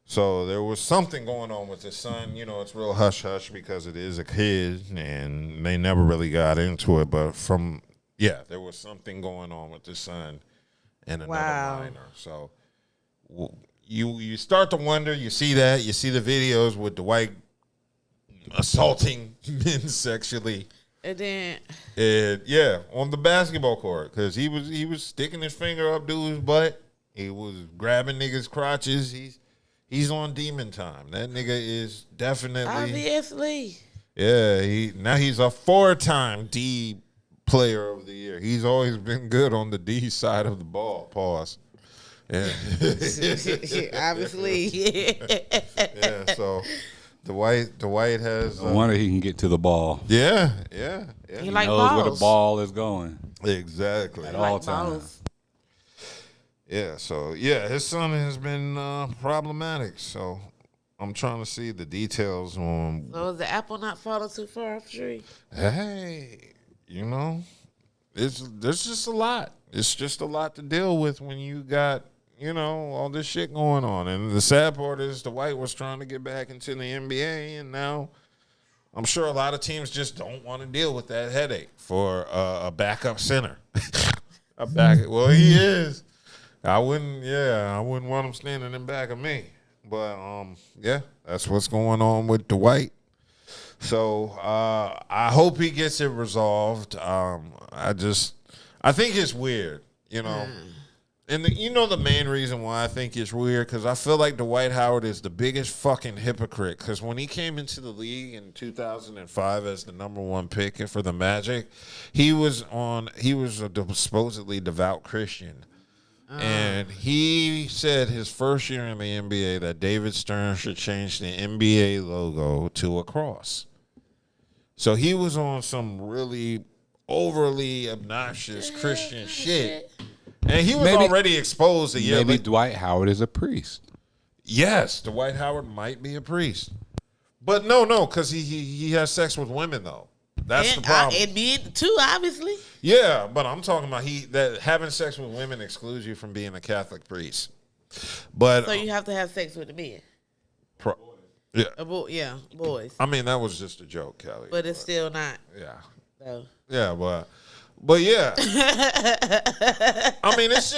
So there was something going on with his son. You know, it's real hush-hush because it is a kid, and they never really got into it. But there was something going on with his son and another minor. So you start to wonder. You see that. You see the videos with Dwight assaulting men sexually. and then On the basketball court, because he was sticking his finger up dude's butt. He was grabbing niggas' crotches. He's on demon time. That nigga is definitely obviously. Yeah, he's a 4-time D player of the year. He's always been good on the D side of the ball. Pause. Yeah. Obviously. Yeah, so Dwight has No wonder he can get to the ball. Yeah. He like knows where the balls. ball is going Exactly. at He all like times. balls. Yeah, so his son has been problematic. So I'm trying to see the details on. So is the apple not falling too far off the tree? Hey, there's just a lot. It's just a lot to deal with when you got all this shit going on. And the sad part is Dwight was trying to get back into the NBA, and now I'm sure a lot of teams just don't want to deal with that headache for a backup center. Well, he is. I wouldn't want him standing in back of me. But that's what's going on with Dwight. So I hope he gets it resolved. I think it's weird, And the main reason why I think it's weird, because I feel like Dwight Howard is the biggest fucking hypocrite. Because when he came into the league in 2005 as the number 1 pick for the Magic, he was a supposedly devout Christian. And he said his first year in the NBA that David Stern should change the NBA logo to a cross. So he was on some really overly obnoxious Christian shit. And he was already exposed a year Maybe later. Dwight Howard is a priest. Yes, Dwight Howard might be a priest. But no, because he has sex with women, though. That's the problem. And men too, obviously. Yeah, but I'm talking about that having sex with women excludes you from being a Catholic priest. But So you have to have sex with the men. Boys. I mean, that was just a joke, Kelly. But it's still not. Yeah. So. Yeah, but yeah. I mean, it's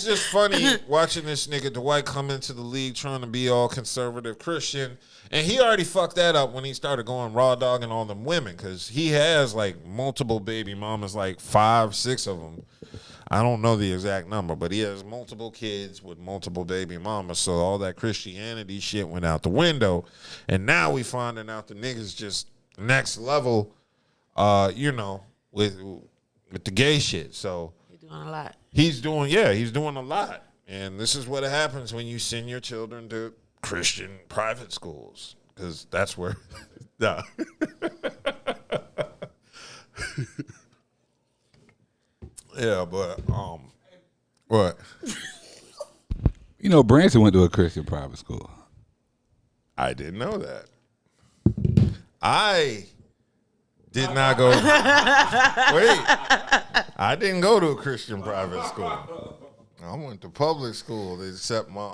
just funny watching this nigga Dwight come into the league trying to be all conservative Christian. And he already fucked that up when he started going raw dogging all them women, because he has like multiple baby mamas, like 5, 6 of them. I don't know the exact number, but he has multiple kids with multiple baby mamas. So all that Christianity shit went out the window. And now we finding out the niggas just next level, with the gay shit. So He's doing a lot. he's doing a lot. And this is what happens when you send your children to Christian private schools, because that's where. Nah. Yeah, but what? You know, Branson went to a Christian private school. I didn't know that. I did not go. Wait, I didn't go to a Christian private school. I went to public school, except my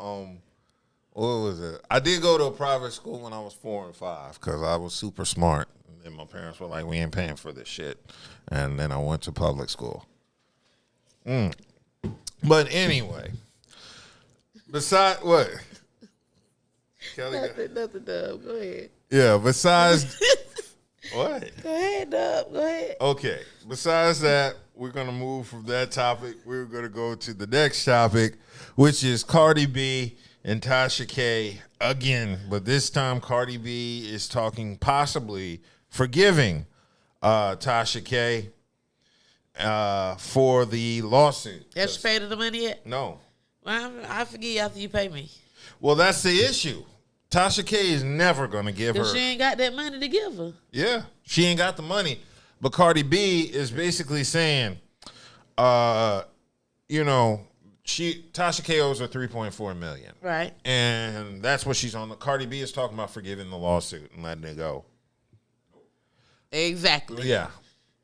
what was it? I did go to a private school when I was 4 and 5 because I was super smart, and my parents were like, "We ain't paying for this shit," and then I went to public school. But anyway, besides what? Kelly, nothing, Dub. Go ahead. yeah. Besides what? Go ahead, Dub. Go ahead. Okay. Besides that, we're gonna move from that topic. We're gonna go to the next topic, which is Cardi B and Tasha K again. But this time, Cardi B is talking possibly forgiving Tasha K for the lawsuit. Have you paid her the money yet? No. Well, I forgive you after you pay me. Well, that's the issue. Tasha K is never gonna give her. Because she ain't got that money to give her. Yeah, she ain't got the money. But Cardi B is basically saying, you know, Tasha K owes her $3.4 million. Right. And that's what she's on. Cardi B is talking about forgiving the lawsuit and letting it go. Exactly. Yeah.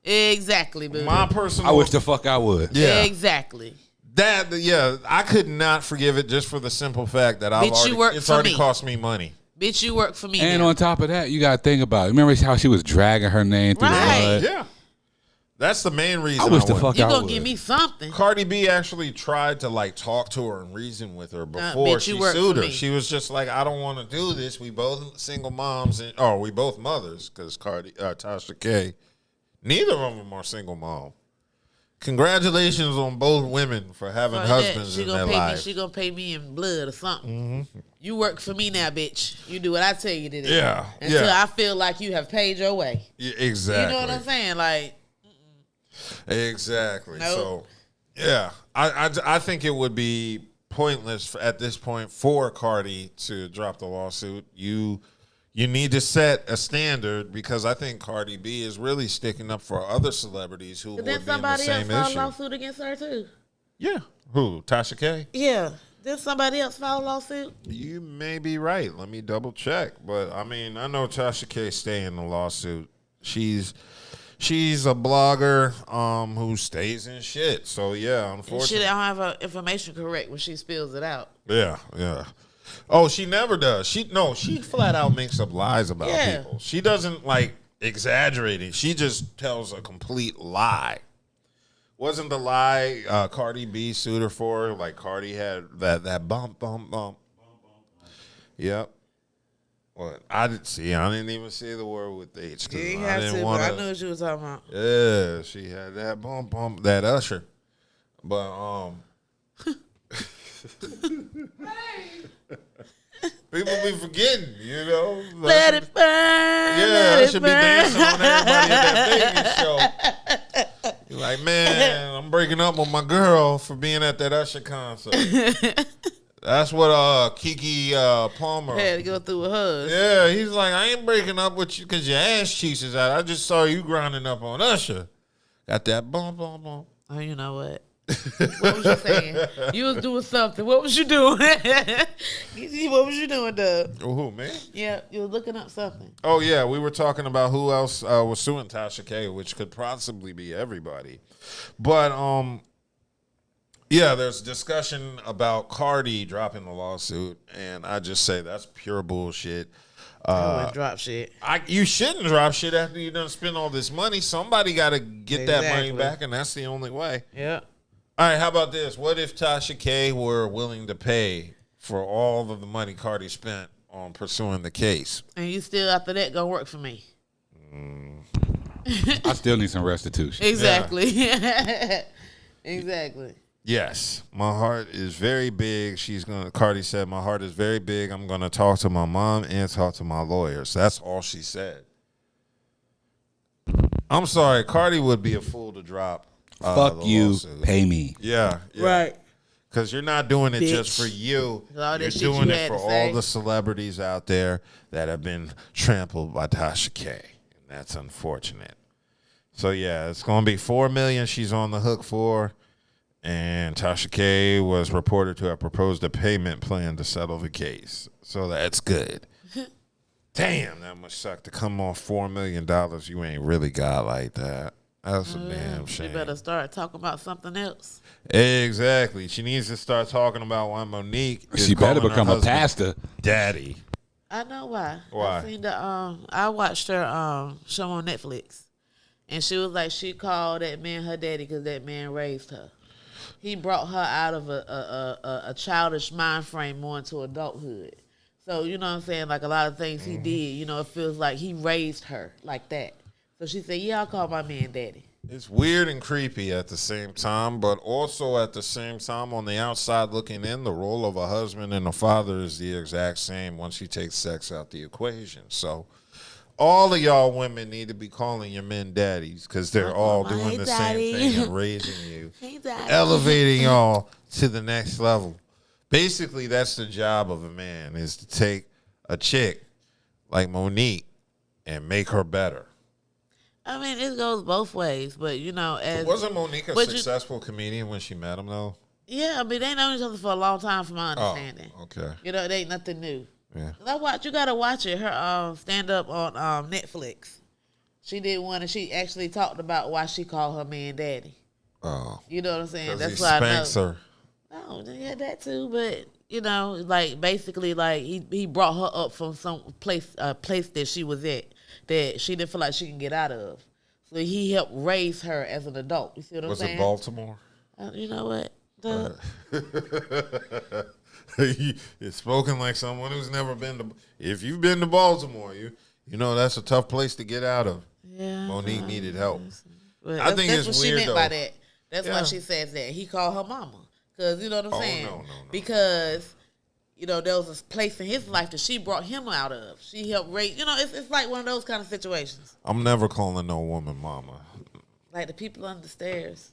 Exactly, boo. My personal. I wish the fuck I would. Yeah. Exactly. I could not forgive it just for the simple fact that it's already cost me money. Bitch, you work for me. And now. on top of that, you got to think about it. Remember how she was dragging her name through the mud? Yeah. That's the main reason. I wish the fuck You I gonna would. give me something. Cardi B actually tried to like talk to her and reason with her before bitch, she you work sued for her. me. She was just like, I don't want to do this. We both single moms, we both mothers because Tasha K, neither of them are single mom. Congratulations on both women for having husbands in their lives. She gonna pay me in blood or something. Mm-hmm. You work for me now, bitch. You do what I tell you to do. Yeah. Until I feel like you have paid your way. Yeah, exactly. You know what I'm saying? Like. Exactly. Nope. So, yeah, I think it would be pointless at this point for Cardi to drop the lawsuit. You need to set a standard because I think Cardi B is really sticking up for other celebrities who would be in the same issue. Then somebody else filed a lawsuit against her too. Yeah. Who? Tasha K? Yeah. Did somebody else file a lawsuit? You may be right. Let me double check. But I mean, I know Tasha K stay in the lawsuit. She's a blogger who stays in shit. So yeah, unfortunately, she don't have her information correct when she spills it out. Yeah. Oh, she never does. She flat out makes up lies about people. She doesn't like exaggerate it. She just tells a complete lie. Wasn't the lie Cardi B sued her for? Like Cardi had that bump. Yep. What? I didn't even see the word with H. You ain't have to, but I know what you was talking about. Yeah, she had that bump, that Usher. But people be forgetting, you know. Let it burn. Yeah, I should be dancing on everybody at that Vegas show. You're like, man, I'm breaking up with my girl for being at that Usher concert. That's what Kiki Palmer had to go through with her. Yeah, he's like, I ain't breaking up with you because your ass cheeks is out. I just saw you grinding up on Usher. Got that bump. Oh, you know what? What was you saying? You was doing something. What was you doing? What was you doing, Doug? Who, me? Yeah, you were looking up something. Oh, yeah, we were talking about who else was suing Tasha K, which could possibly be everybody. But, yeah, there's discussion about Cardi dropping the lawsuit, and I just say that's pure bullshit. I wouldn't drop shit. You shouldn't drop shit after you done spend all this money. Somebody got to get that money back, and that's the only way. Yeah. All right, how about this? What if Tasha K were willing to pay for all of the money Cardi spent on pursuing the case? And you still, after that, gonna work for me? I still need some restitution. Exactly. Yeah. Exactly. Yes, my heart is very big. Cardi said, my heart is very big. I'm going to talk to my mom and talk to my lawyers. That's all she said. I'm sorry. Cardi would be a fool to drop Fuck the you, lawsuit. pay me. Yeah. Right. Because you're not doing it Bitch. just for you. All that You're shit doing you it had for to all say. the celebrities out there that have been trampled by Tasha K. And that's unfortunate. So, yeah, it's going to be $4 million she's on the hook for. And Tasha K was reported to have proposed a payment plan to settle the case. So that's good. Damn, that must suck to come off $4 million you ain't really got like that. That's a damn shame. She better start talking about something else. Exactly. She needs to start talking about why Monique is She better calling her become a husband pastor. Daddy. I know why. Why? I seen I watched her show on Netflix, and she was like, she called that man her daddy because that man raised her. He brought her out of a childish mind frame more into adulthood. So, you know what I'm saying? Like, a lot of things he did, you know, it feels like he raised her like that. So she said, yeah, I'll call my man daddy. It's weird and creepy at the same time, but also at the same time, on the outside looking in, the role of a husband and a father is the exact same once you take sex out the equation. So all of y'all women need to be calling your men daddies because they're all doing the same thing and raising you, elevating y'all to the next level. Basically, that's the job of a man, is to take a chick like Monique and make her better. I mean, it goes both ways, but, you know, as... Wasn't Monique a successful comedian when she met him, though? Yeah, I mean, they known each other for a long time, from my understanding. Oh, okay. You know, it ain't nothing new. Yeah. You gotta watch it. Her stand-up on Netflix. She did one, and she actually talked about why she called her man daddy. Oh. You know what I'm saying? That's why spanks I know. her. Oh, yeah, that too, but... You know, like, basically, like, he brought her up from some place that she was at that she didn't feel like she can get out of. So he helped raise her as an adult. You see what I'm saying? Was it Baltimore? You know what? It's spoken like someone who's never been to... If you've been to Baltimore, you know that's a tough place to get out of. Yeah. Monique needed help. But I think it's what weird, she meant though. by that. That's why she says that. He called her mama. Because, you know what I'm saying? No. Because, you know, there was a place in his life that she brought him out of. She helped raise, you know, it's like one of those kind of situations. I'm never calling no woman mama. Like the people under the stairs.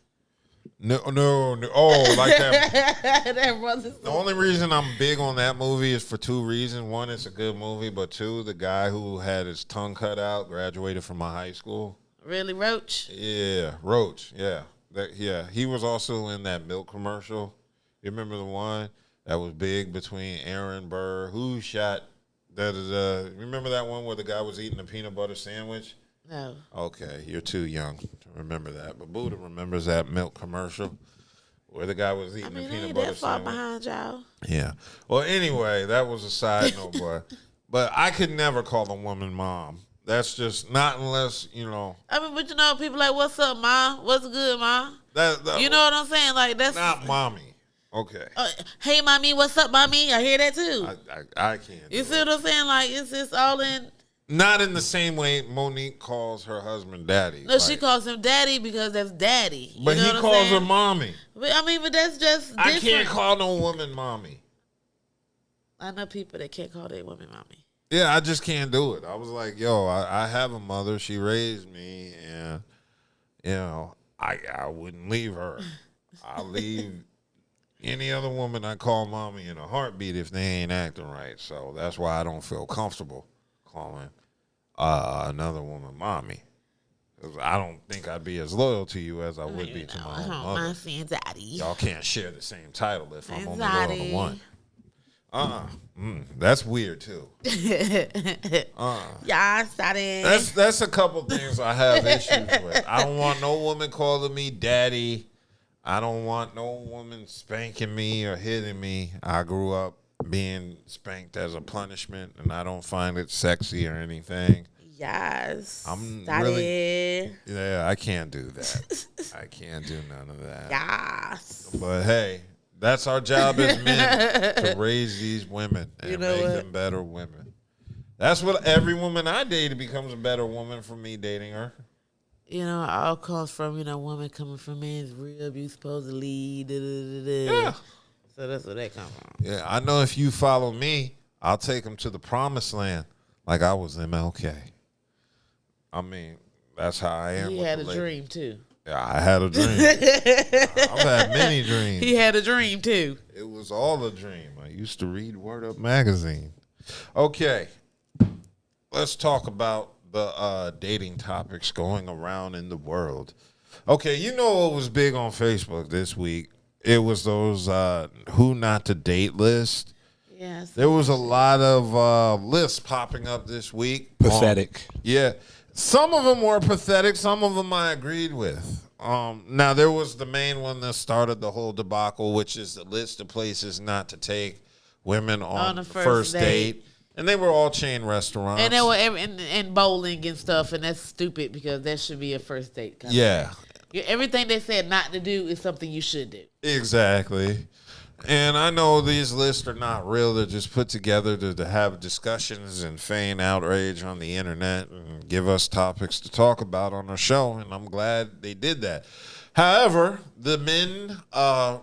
No. Oh, like that. That brother. The only reason I'm big on that movie is for two reasons. One, it's a good movie, but two, the guy who had his tongue cut out graduated from my high school. Really, Roach? Yeah, Roach, yeah. He was also in that milk commercial. You remember the one that was big between Aaron Burr, who shot remember that one where the guy was eating a peanut butter sandwich? No. Okay, you're too young to remember that. But Budha remembers that milk commercial where the guy was eating a peanut butter that far sandwich. behind y'all. Yeah. Well, anyway, that was a side note, but I could never call a woman mom. That's just not unless, you know. I mean, but you know, people like, what's up, Ma? What's good, Ma? That you know what I'm saying? Like, that's not mommy. Okay. Hey, mommy, what's up, mommy? I hear that too. I can't. You see what I'm saying? Like, it's just all in. Not in the same way Monique calls her husband daddy. No, she calls him daddy because that's daddy. But he calls her mommy. But, I mean, but that's just different. I can't call no woman mommy. I know people that can't call their woman mommy. Yeah, I just can't do it. I was like, yo, I have a mother. She raised me, and, you know, I wouldn't leave her. I'll leave any other woman I call mommy in a heartbeat if they ain't acting right. So that's why I don't feel comfortable calling another woman mommy. 'Cause I don't think I'd be as loyal to you as I would be to my own mother. My friend daddy. Y'all can't share the same title if I'm only loyal to one. That's weird too. Yeah, sorry. That's a couple things I have issues with. I don't want no woman calling me daddy. I don't want no woman spanking me or hitting me. I grew up being spanked as a punishment, and I don't find it sexy or anything. Yes. I'm sorry. really, yeah, I can't do that. I can't do none of that. Yes. But hey, that's our job as men, to raise these women and make them better women. That's what every woman I dated becomes a better woman for me dating her. You know, it all comes from, you know, woman coming from men's rib, you supposedly, Yeah. So that's where that comes from. Yeah, I know if you follow me, I'll take them to the promised land like I was MLK. I mean, that's how I am. He with had the a lady. dream, too. Yeah, I had a dream. I've had many dreams. He had a dream too. It was all a dream. I used to read Word Up magazine. Okay, let's talk about the dating topics going around in the world. Okay, you know what was big on Facebook this week? It was those who not to date list. Yes. There was a lot of lists popping up this week. Pathetic. Yeah. Some of them were pathetic. Some of them I agreed with. Now, there was the main one that started the whole debacle, which is the list of places not to take women on the first date. And they were all chain restaurants. And they were and bowling and stuff, and that's stupid because that should be a first date. Yeah. Everything they said not to do is something you should do. Exactly. And I know these lists are not real. They're just put together to have discussions and feign outrage on the internet and give us topics to talk about on our show. And I'm glad they did that. However, the men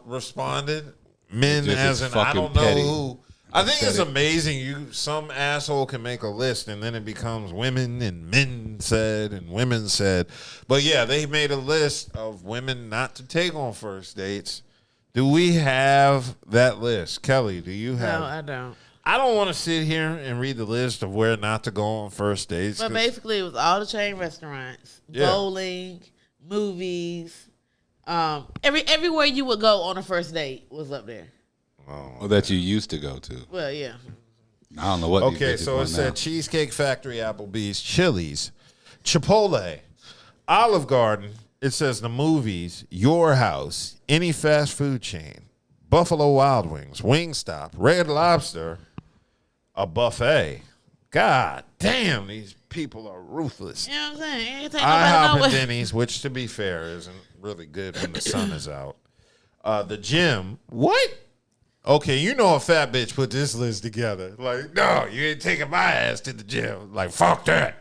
responded. Men as in I don't know who. I think it's amazing. Some asshole can make a list and then it becomes women and men said and women said. But yeah, they made a list of women not to take on first dates. Do we have that list? Kelly, do you have? No, I don't. I don't want to sit here and read the list of where not to go on first dates. But basically, it was all the chain restaurants, bowling, movies, everywhere you would go on a first date was up there. Or that you used to go to. Well, yeah. I don't know what. Okay, so it said Cheesecake Factory, Applebee's, Chili's, Chipotle, Olive Garden. It says the movies, Your House, any fast food chain, Buffalo Wild Wings, Wingstop, Red Lobster, a buffet. God damn, these people are ruthless. You know what I'm saying? IHOP and Denny's, which to be fair isn't really good when the sun is out. The gym. What? Okay, you know a fat bitch put this list together. Like, no, you ain't taking my ass to the gym. Like, fuck that.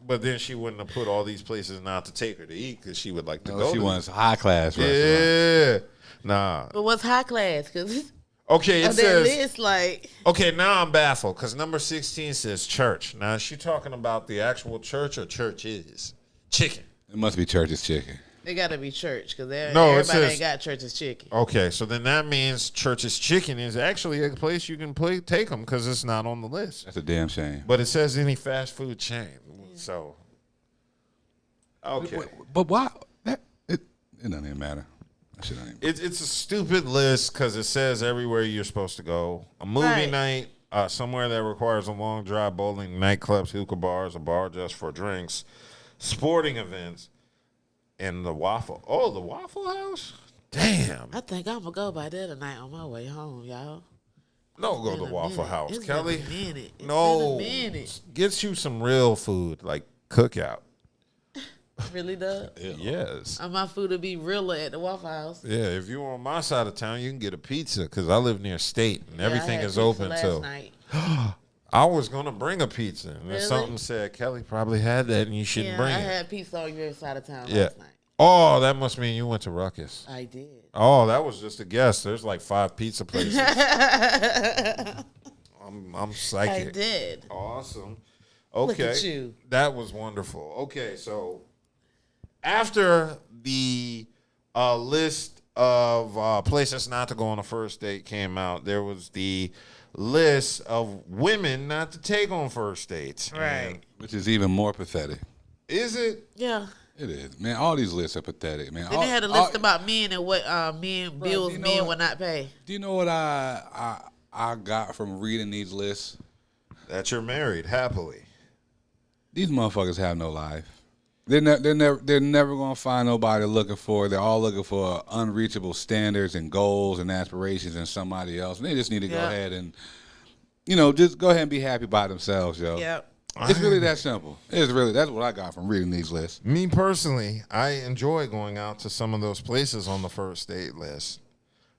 But then she wouldn't have put all these places not to take her to eat because she would like to go. She wants high class restaurants. Yeah. Nah. But what's high class? Because okay, it says. List, like, okay, now I'm baffled because number 16 says church. Now, is she talking about the actual church or churches? Chicken. It must be Church's Chicken. They got to be church because everybody ain't got Church's Chicken. Okay, so then that means Church's Chicken is actually a place you can take them because it's not on the list. That's a damn shame. But it says any fast food chain. So, okay. But why? It doesn't even matter. It's a stupid list because it says everywhere you're supposed to go. A movie night, somewhere that requires a long drive, bowling, nightclubs, hookah bars, a bar just for drinks, sporting events, and the Waffle. Oh, the Waffle House? Damn. I think I'm going to go by there tonight on my way home, y'all. No, go to the Waffle House, It's Kelly. Been a minute. No, Been a minute. Get you some real food like cookout. Really, Doug? Yes. My food will be realer at the Waffle House. Yeah, if you're on my side of town, you can get a pizza because I live near State and everything is open till. I was gonna bring a pizza and then something said Kelly probably had that and you shouldn't bring it. I had pizza on your side of town last night. Oh, that must mean you went to Ruckus. I did. Oh, that was just a guess. There's like 5 pizza places. I'm psychic. I did. Awesome. Okay. Look at you. That was wonderful. Okay, so after the list of places not to go on a first date came out, there was the list of women not to take on first dates. Right. Which is even more pathetic. Is it? Yeah. It is. Man, all these lists are pathetic, man. Then they had a list about men and what bills men would not pay. Do you know what I got from reading these lists? That you're married happily. These motherfuckers have no life. They're never gonna find nobody looking for. They're all looking for unreachable standards and goals and aspirations in somebody else. And they just need to go ahead and, just go ahead and be happy by themselves, yo. Yep. It's really that simple. That's what I got from reading these lists. Me personally, I enjoy going out to some of those places on the first date list.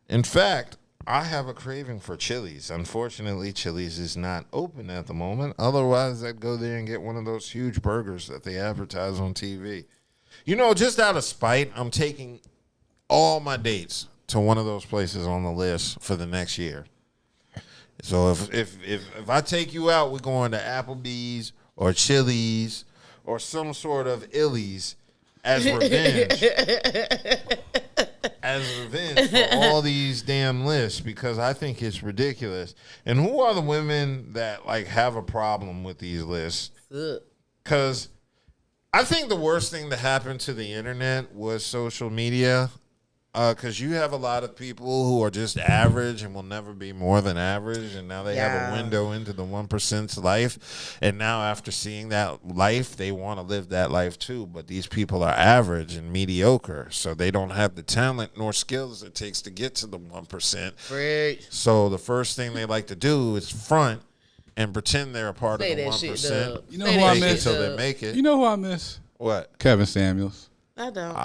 In fact, I have a craving for Chili's. Unfortunately, Chili's is not open at the moment. Otherwise, I'd go there and get one of those huge burgers that they advertise on TV. Just out of spite, I'm taking all my dates to one of those places on the list for the next year. So if I take you out, we're going to Applebee's or Chili's or some sort of Illy's as revenge. As revenge for all these damn lists, because I think it's ridiculous. And who are the women that like have a problem with these lists? Because I think the worst thing that happened to the internet was social media. Because you have a lot of people who are just average and will never be more than average, and now they have a window into the 1%'s life, and now after seeing that life, they want to live that life too, but these people are average and mediocre, so they don't have the talent nor skills it takes to get to the 1%. Great. So the first thing they like to do is front and pretend they're a part of the 1%. You know who I miss? Until they make it. You know who I miss? What? Kevin Samuels. I don't.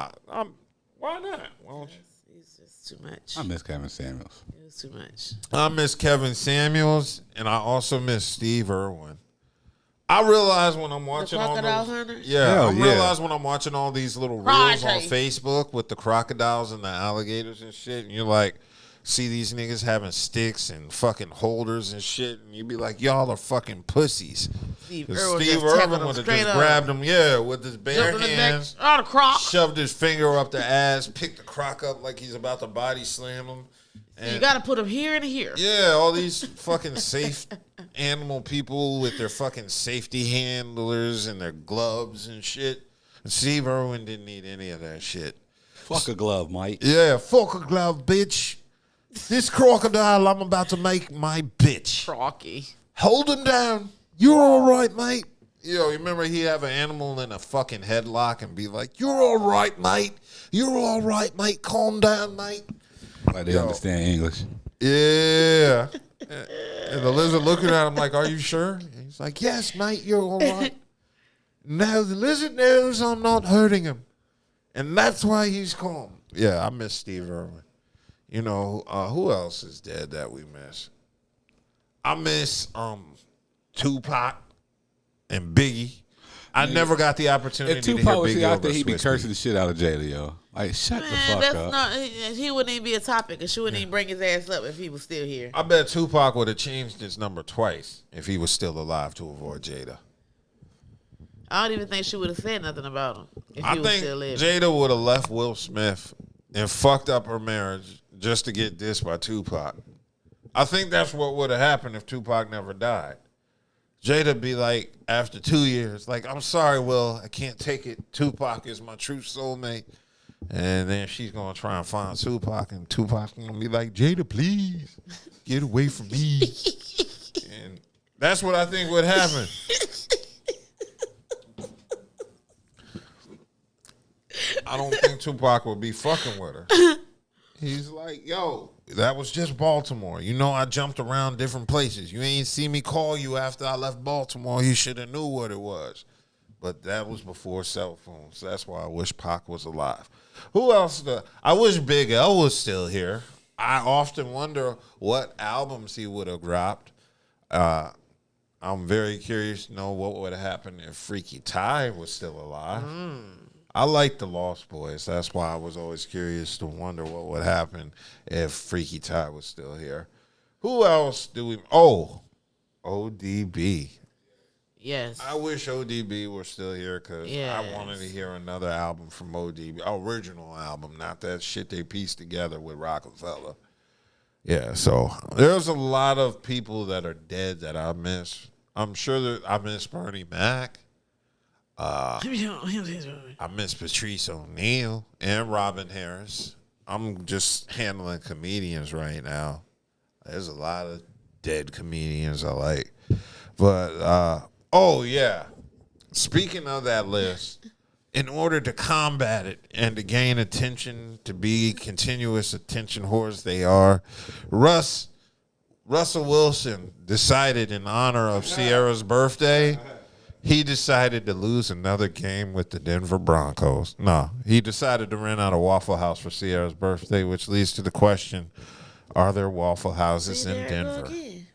Why not? Why don't you? He's just too much. I miss Kevin Samuels. It was too much. I miss Kevin Samuels, and I also miss Steve Irwin. I realize when I'm watching all those, realize when I'm watching all these little reels on Facebook with the crocodiles and the alligators and shit, and you're like, see these niggas having sticks and fucking holders and shit, and you be like, y'all are fucking pussies. Steve Irwin would have just grabbed him, with his bare hands, shoved his finger up the ass, picked the croc up like he's about to body slam him. And you got to put him here and here. Yeah, all these fucking safe animal people with their fucking safety handlers and their gloves and shit. And Steve Irwin didn't need any of that shit. Fuck a glove, Mike. Yeah, fuck a glove, bitch. This crocodile I'm about to make my bitch. Crocky. Hold him down. You're all right, mate. Yo, you remember he'd have an animal in a fucking headlock and be like, you're all right, mate. You're all right, mate. Calm down, mate. Like they understand English. Yeah. And the lizard looking at him like, are you sure? And he's like, yes, mate, you're all right. Now the lizard knows I'm not hurting him. And that's why he's calm. Yeah, I miss Steve Irwin. You know, who else is dead that we miss? I miss Tupac and Biggie. I never got the opportunity to hear Tupac was Biggie out over there, he'd be Swiss cursing Beats. the shit out of J.L.O. Like, shut the fuck up. Not, he wouldn't even be a topic, and she wouldn't even bring his ass up if he was still here. I bet Tupac would have changed his number twice if he was still alive to avoid Jada. I don't even think she would have said nothing about him if I he was think still living. Jada would have left Will Smith and fucked up her marriage just to get dissed by Tupac. I think that's what would have happened if Tupac never died. Jada be like, after 2 years, like, I'm sorry, Will, I can't take it. Tupac is my true soulmate. And then she's going to try and find Tupac, and Tupac's going to be like, Jada, please, get away from me. And that's what I think would happen. I don't think Tupac would be fucking with her. He's like, yo, that was just Baltimore. You know, I jumped around different places. You ain't see me call you after I left Baltimore. You should have knew what it was. But that was before cell phones. That's why I wish Pac was alive. Who else? I wish Big L was still here. I often wonder what albums he would have dropped. I'm very curious to know what would have happened if Freaky Ty was still alive. I like the Lost Boys. That's why I was always curious to wonder what would happen if Freaky Ty was still here. Who else do we... Oh, ODB. Yes. I wish ODB were still here because I wanted to hear another album from ODB. Original album, not that shit they pieced together with Rockefeller. Yeah, so there's a lot of people that are dead that I miss. I'm sure that I miss Bernie Mac. I miss Patrice O'Neal and Robin Harris. I'm just handling comedians right now. There's a lot of dead comedians I like. But, oh, yeah. Speaking of that list, in order to combat it and to gain attention, to be continuous attention whores they are, Russell Wilson decided in honor of Sierra's birthday, he decided to lose another game with the Denver Broncos. No, he decided to rent out a Waffle House for Sierra's birthday, which leads to the question, are there Waffle Houses in Denver?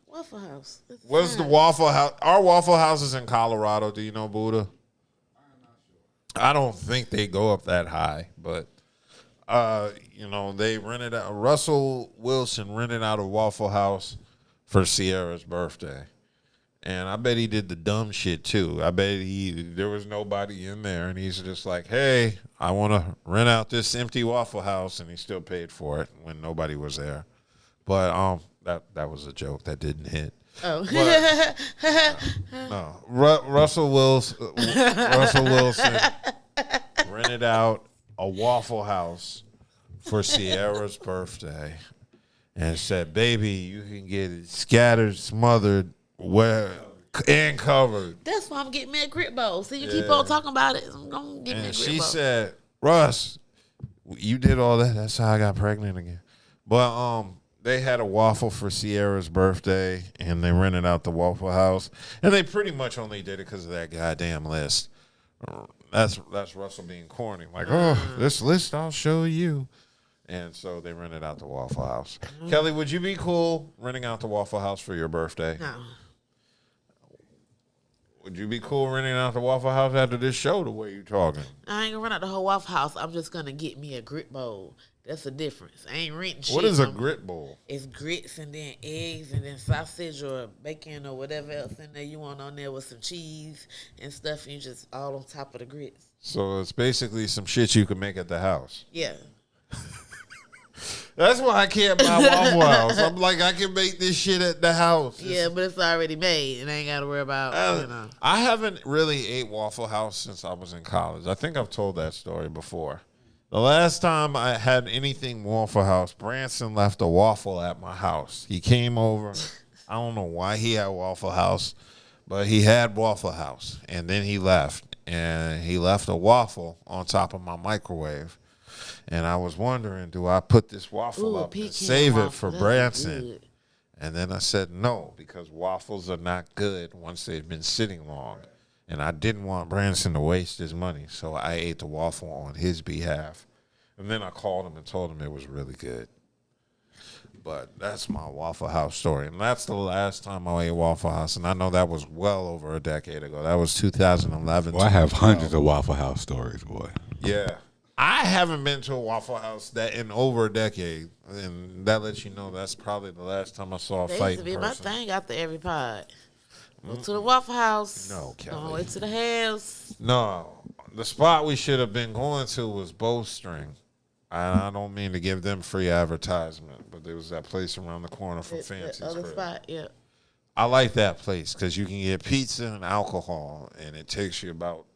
Waffle House. What's the Waffle House? Are Waffle Houses in Colorado? Do you know, Budha? I'm not sure. I don't think they go up that high, but, you know, they rented out, Russell Wilson rented out a Waffle House for Sierra's birthday. And I bet he did the dumb shit too. I bet there was nobody in there, and he's just like, "Hey, I want to rent out this empty Waffle House," and he still paid for it when nobody was there. But that was a joke that didn't hit. Oh, No, Russell Wilson rented out a Waffle House for Sierra's birthday, and said, "Baby, you can get it scattered, smothered." And covered. That's why I'm getting me a grit bowl. See, you keep on talking about it. I'm gonna get me a grit bowl. She said, "Russ, you did all that. That's how I got pregnant again." But they had a waffle for Sierra's birthday, and they rented out the Waffle House, and they pretty much only did it because of that goddamn list. That's Russell being corny, like, "Oh, this list I'll show you." And so they rented out the Waffle House. Kelly, would you be cool renting out the Waffle House for your birthday? No. Would you be cool renting out the Waffle House after this show, the way you talking? I ain't gonna rent out the whole Waffle House. I'm just gonna get me a grit bowl. That's the difference. I ain't renting shit. What is a grit bowl? It's grits and then eggs and then sausage or bacon or whatever else in there you want on there with some cheese and stuff. And you just all on top of the grits. So it's basically some shit you can make at the house. Yeah. That's why I can't buy Waffle House. I'm like, I can make this shit at the house. Yeah, but it's already made, and I ain't got to worry about, I haven't really ate Waffle House since I was in college. I think I've told that story before. The last time I had anything Waffle House, Branson left a waffle at my house. He came over. I don't know why he had Waffle House, but he had Waffle House. And then he left. And he left a waffle on top of my microwave. And I was wondering, do I put this waffle up and save it for Branson? And then I said no, because waffles are not good once they've been sitting long. And I didn't want Branson to waste his money, so I ate the waffle on his behalf. And then I called him and told him it was really good. But that's my Waffle House story. And that's the last time I ate Waffle House. And I know that was well over a decade ago. That was 2011. Well, I have hundreds of Waffle House stories, boy. Yeah. I haven't been to a Waffle House that in over a decade, and that lets you know that's probably the last time I saw a That fight used to be in my person. thing after every pod. Go to the Waffle House. No, Kelly. Go way to the house. No, the spot we should have been going to was Bowstring. I don't mean to give them free advertisement, but there was that place around the corner from Fancy's The other crib. spot, yeah. I like that place because you can get pizza and alcohol, and it takes you about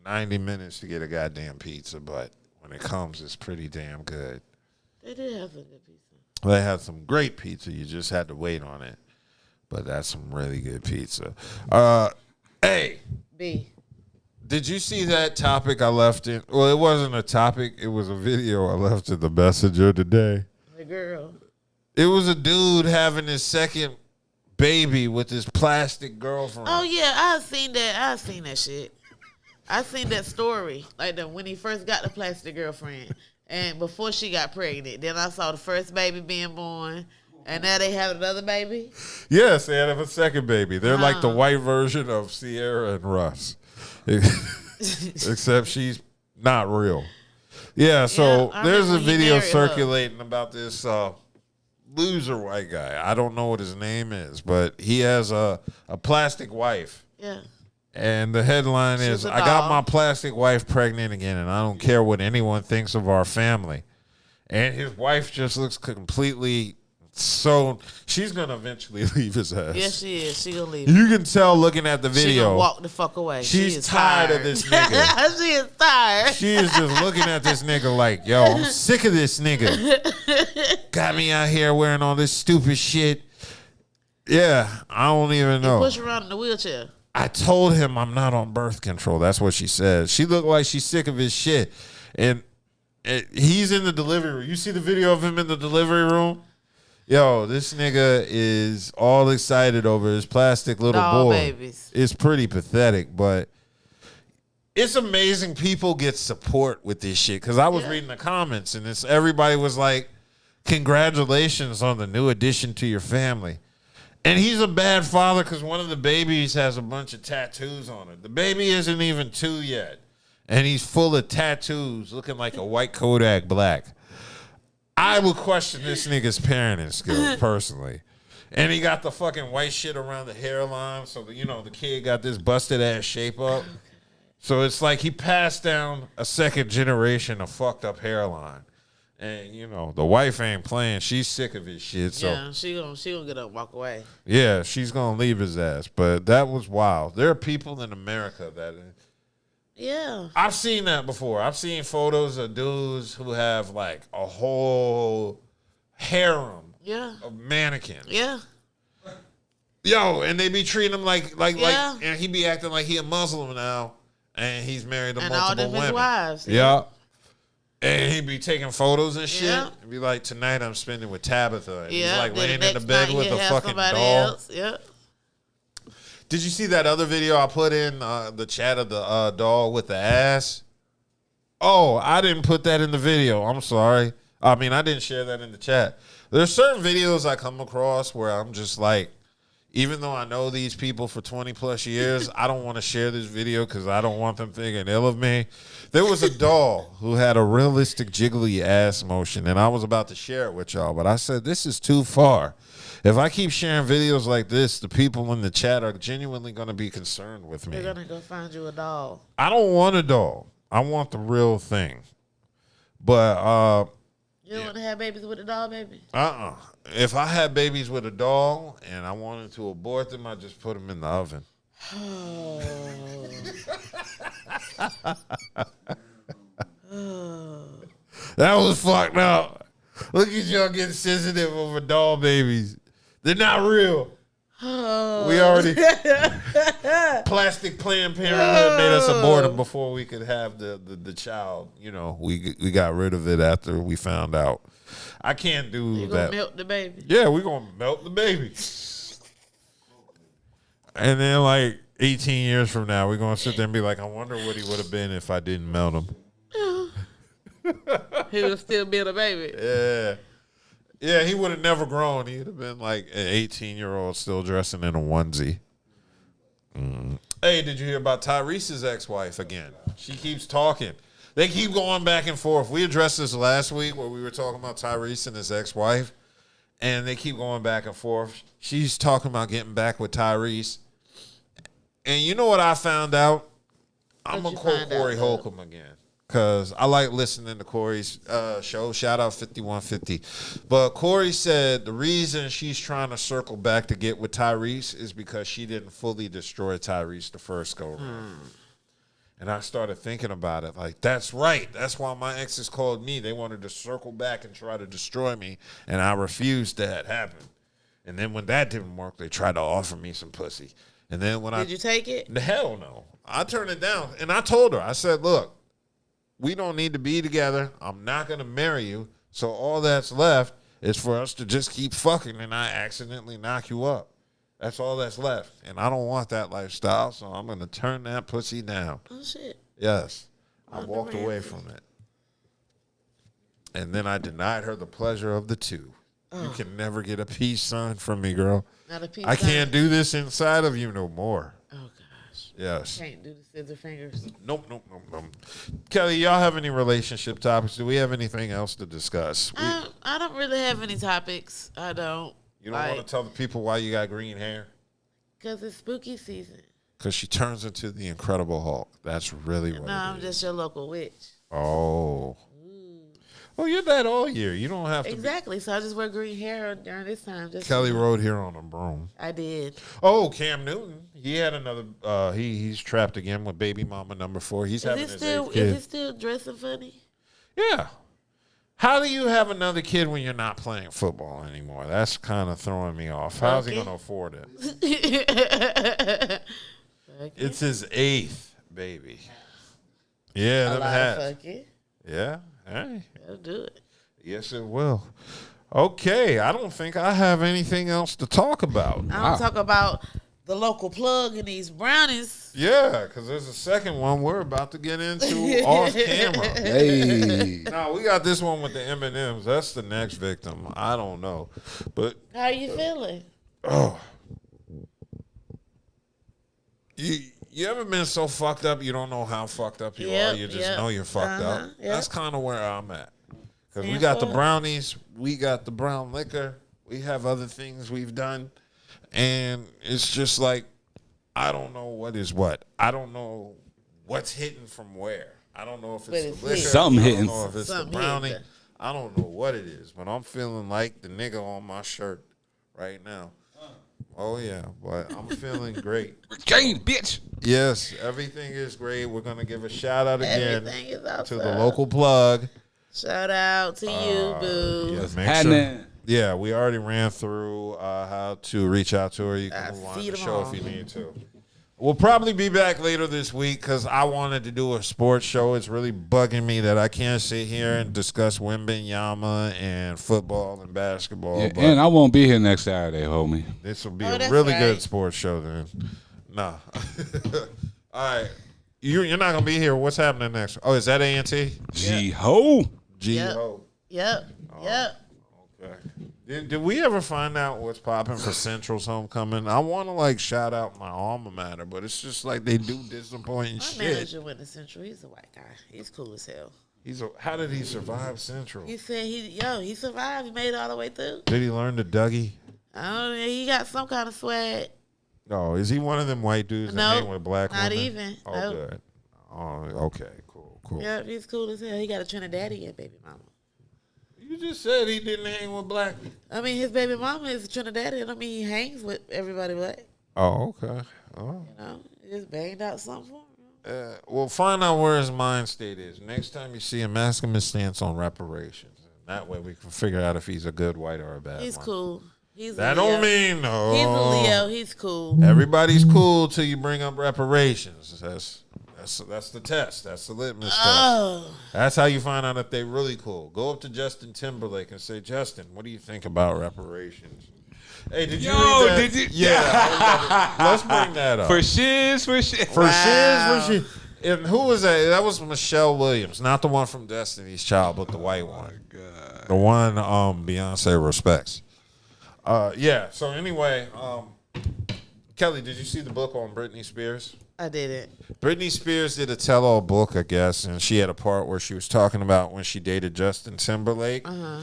90 minutes to get a goddamn pizza, but when it comes, it's pretty damn good. They did have some good pizza. They had some great pizza. You just had to wait on it. But that's some really good pizza. Hey. B. Did you see that topic I left in? Well, it wasn't a topic. It was a video I left in the Messenger today. The girl. It was a dude having his second baby with his plastic girlfriend. Oh, yeah. I seen that shit. I seen that story. Like when he first got the plastic girlfriend. And before she got pregnant. Then I saw the first baby being born. And now they have another baby? Yes, they have a second baby. They're like the white version of Sierra and Russ. Except she's not real. Yeah, so there's a video circulating about this loser white guy. I don't know what his name is, but he has a plastic wife. Yeah. And the headline is, "I got my plastic wife pregnant again, and I don't care what anyone thinks of our family." And his wife just looks completely... So she's gonna eventually leave his ass. Yes, she is. She gonna leave. You can tell looking at the video. She gonna walk the fuck away. She's tired of this nigga. She is tired. She is just looking at this nigga like, yo, I'm sick of this nigga. Got me out here wearing all this stupid shit. Yeah, I don't even know. Push her around in the wheelchair. I told him I'm not on birth control. That's what she said. She looked like she's sick of his shit. And he's in the delivery room. You see the video of him in the delivery room? Yo, this nigga is all excited over his plastic little boy. Babies. It's pretty pathetic, but it's amazing people get support with this shit. Because I was reading the comments, and everybody was like, congratulations on the new addition to your family. And he's a bad father because one of the babies has a bunch of tattoos on it. The baby isn't even 2 yet. And he's full of tattoos, looking like a white Kodak black. I would question this nigga's parenting skills personally. And he got the fucking white shit around the hairline. So, the kid got this busted ass shape up. So it's like he passed down a second generation of fucked up hairline. And, the wife ain't playing. She's sick of his shit. So Yeah, she gonna get up and walk away. yeah, she's going to leave his ass. But that was wild. There are people in America that... Yeah. I've seen that before. I've seen photos of dudes who have, like, a whole harem of mannequins. Yeah. Yo, and they be treating him like, Yeah. and he be acting like he a Muslim now, and he's married to And multiple all them women. his wives. Yeah. And he be taking photos and shit. Yeah. And be like, tonight I'm spending with Tabitha. And Yeah. he's like Then laying the in the next bed night with he'll a have fucking somebody doll. else. Yeah. Did you see that other video I put in the chat of the doll with the ass? Oh, I didn't put that in the video. I'm sorry. I mean, I didn't share that in the chat. There's certain videos I come across where I'm just like, even though I know these people for 20 plus years, I don't want to share this video because I don't want them thinking ill of me. There was a doll who had a realistic jiggly ass motion, and I was about to share it with y'all, but I said, this is too far. If I keep sharing videos like this, the people in the chat are genuinely going to be concerned with me. They're gonna go find you a doll. I don't want a doll. I want the real thing. But You don't want to have babies with a doll, baby? if I had babies with a doll and I wanted to abort them, I'd just put them in the oven. That was fucked up. Look at y'all getting sensitive over doll babies. They're not real. We already plastic Planned Parenthood made us abort them before we could have the child. We got rid of it after we found out. I can't do You that. gonna melt the baby? Yeah, we're gonna melt the baby. And then like 18 years from now, we're gonna sit there and be like, I wonder what he would have been if I didn't melt him. He would still be a baby. Yeah. Yeah, he would have never grown. He'd have been like an 18-year-old still dressing in a onesie. Hey, did you hear about Tyrese's ex-wife again? She keeps talking. They keep going back and forth. We addressed this last week where we were talking about Tyrese and his ex-wife, and they keep going back and forth. She's talking about getting back with Tyrese. And you know what I found out? I'm going to quote Corey Holcomb again. Because I like listening to Corey's show. Shout out 5150. But Corey said the reason she's trying to circle back to get with Tyrese is because she didn't fully destroy Tyrese the first go around. And I started thinking about it. Like, that's right. That's why my exes called me. They wanted to circle back and try to destroy me. And I refused that happen. And then when that didn't work, they tried to offer me some pussy. And then when Did you take it? Hell no. I turned it down. And I told her, I said, look, we don't need to be together. I'm not going to marry you. So all that's left is for us to just keep fucking and I accidentally knock you up. That's all that's left. And I don't want that lifestyle, so I'm going to turn that pussy down. Oh, shit. Yes. I walked away from it. And then I denied her the pleasure of the two. You can never get a peace sign from me, girl. Not a peace I sign? can't do this inside of you no more. Oh, gosh. Yes. Can't do the scissor fingers. Nope. Kelly, y'all have any relationship topics? Do we have anything else to discuss? I don't really have any topics. I don't. You don't want to tell the people why you got green hair? Because it's spooky season. Because she turns into the Incredible Hulk. That's really what No, I'm it is. just your local witch. Oh. Oh, you're that all year. You don't have to Exactly. So I just wear green hair during this time. Just Kelly rode here on a broom. I did. Oh, Cam Newton. He had another he's trapped again with baby mama number 4. He's having his 8th kid. Is he still dressing funny? Yeah. How do you have another kid when you're not playing football anymore? That's kind of throwing me off. How's he going to afford it? It's his 8th baby. Yeah, them hats. Yeah. Hey. That'll do it. Yes, it will. Okay. I don't think I have anything else to talk about. I don't talk about the local plug and these brownies. Yeah, because there's a second one we're about to get into off camera. Hey. No, we got this one with the M&Ms. That's the next victim. I don't know. But How you feeling? You ever been so fucked up you don't know how fucked up you are? You just know you're fucked up. Yep. That's kind of where I'm at. Because we got the brownies, we got the brown liquor, We have other things we've done. And it's just like, I don't know what is what. I don't know what's hitting from where. I don't know if it's the liquor. Something hitting. I don't know if it's the brownie. I don't know what it is, but I'm feeling like the nigga on my shirt right now. Oh, yeah, but I'm feeling great. Jane, bitch. Yes, everything is great. We're going to give a shout-out again to the local plug. Shout out to you, boo. Yes, make sure. Yeah, we already ran through how to reach out to her. You can move on the show if you need to. We'll probably be back later this week because I wanted to do a sports show. It's really bugging me that I can't sit here and discuss Wembanyama and football and basketball. Yeah, and I won't be here next Saturday, homie. This will be a really good sports show then. Nah. All right. You're not going to be here. What's happening next? Oh, is that A&T? G-Ho. G-Ho. Yep. Okay. Did we ever find out what's popping for Central's homecoming? I want to shout out my alma mater, but it's just like they do disappointing shit. My manager went to Central. He's a white guy. He's cool as hell. How did he survive Central? He said he survived. He made it all the way through. Did he learn the Dougie? I don't know. He got some kind of swag. No, is he one of them white dudes that hang with black women? Not even. Oh, nope. good. Oh, okay, cool. Yeah, he's cool as hell. He got a Trinidadian baby mama. You just said he didn't hang with black people. I mean, his baby mama is Trinidadian. I mean, he hangs with everybody black. Oh, okay. Oh. He just banged out something for him. Well, find out where his mind state is. Next time you see him, ask him his stance on reparations. And that way we can figure out if he's a good white or a bad one. He's cool. That don't mean no. He's a Leo. He's cool. Everybody's cool till you bring up reparations. That's the test. That's the litmus test. That's how you find out if they really cool. Go up to Justin Timberlake and say, Justin, what do you think about reparations? Hey, did you read that? Did you? Yeah. Let's bring that up. For shiz. For shiz. And who was that? That was Michelle Williams, not the one from Destiny's Child, but the white one. Oh, God. The one Beyonce respects. Yeah. So anyway, Kelly, did you see the book on Britney Spears? I didn't. Britney Spears did a tell-all book, I guess, and she had a part where she was talking about when she dated Justin Timberlake. Uh-huh.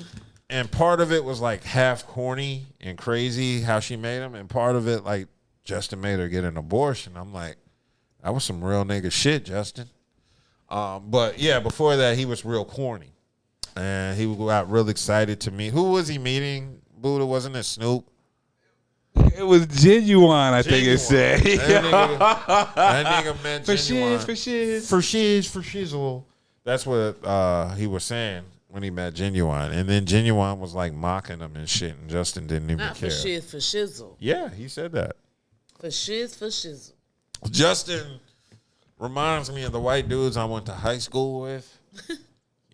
And part of it was half corny and crazy how she made him, and part of it Justin made her get an abortion. I'm like, that was some real nigga shit, Justin. But yeah, before that he was real corny, and he got real excited to meet. Who was he meeting? Budha, wasn't it Snoop? It was Genuine, I think it said. That nigga meant for Genuine. For shiz. For shizzle. That's what he was saying when he met Genuine. And then Genuine was mocking him and shit, and Justin didn't even care. Not for shiz, for shizzle. Yeah, he said that. For shiz, for shizzle. Justin reminds me of the white dudes I went to high school with.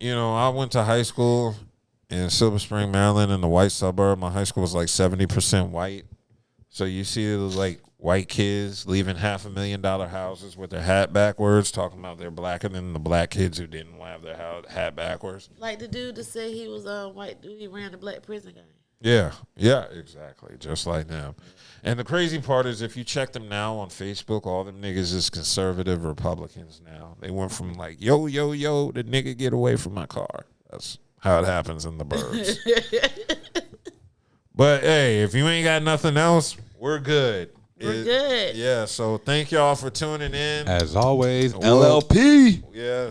I went to high school in Silver Spring, Maryland, in the white suburb. My high school was 70% white. So you see those white kids leaving $500,000 houses with their hat backwards, talking about they're blacker than the black kids who didn't have their hat backwards. Like the dude that said he was a white dude, he ran the black prison gang. Yeah, exactly. Just like them. And the crazy part is if you check them now on Facebook, all them niggas is conservative Republicans now. They went from yo, the nigga get away from my car. That's how it happens in the burbs. But hey, if you ain't got nothing else, we're good. We're good. Yeah, so thank y'all for tuning in. As always, LLP. Yes.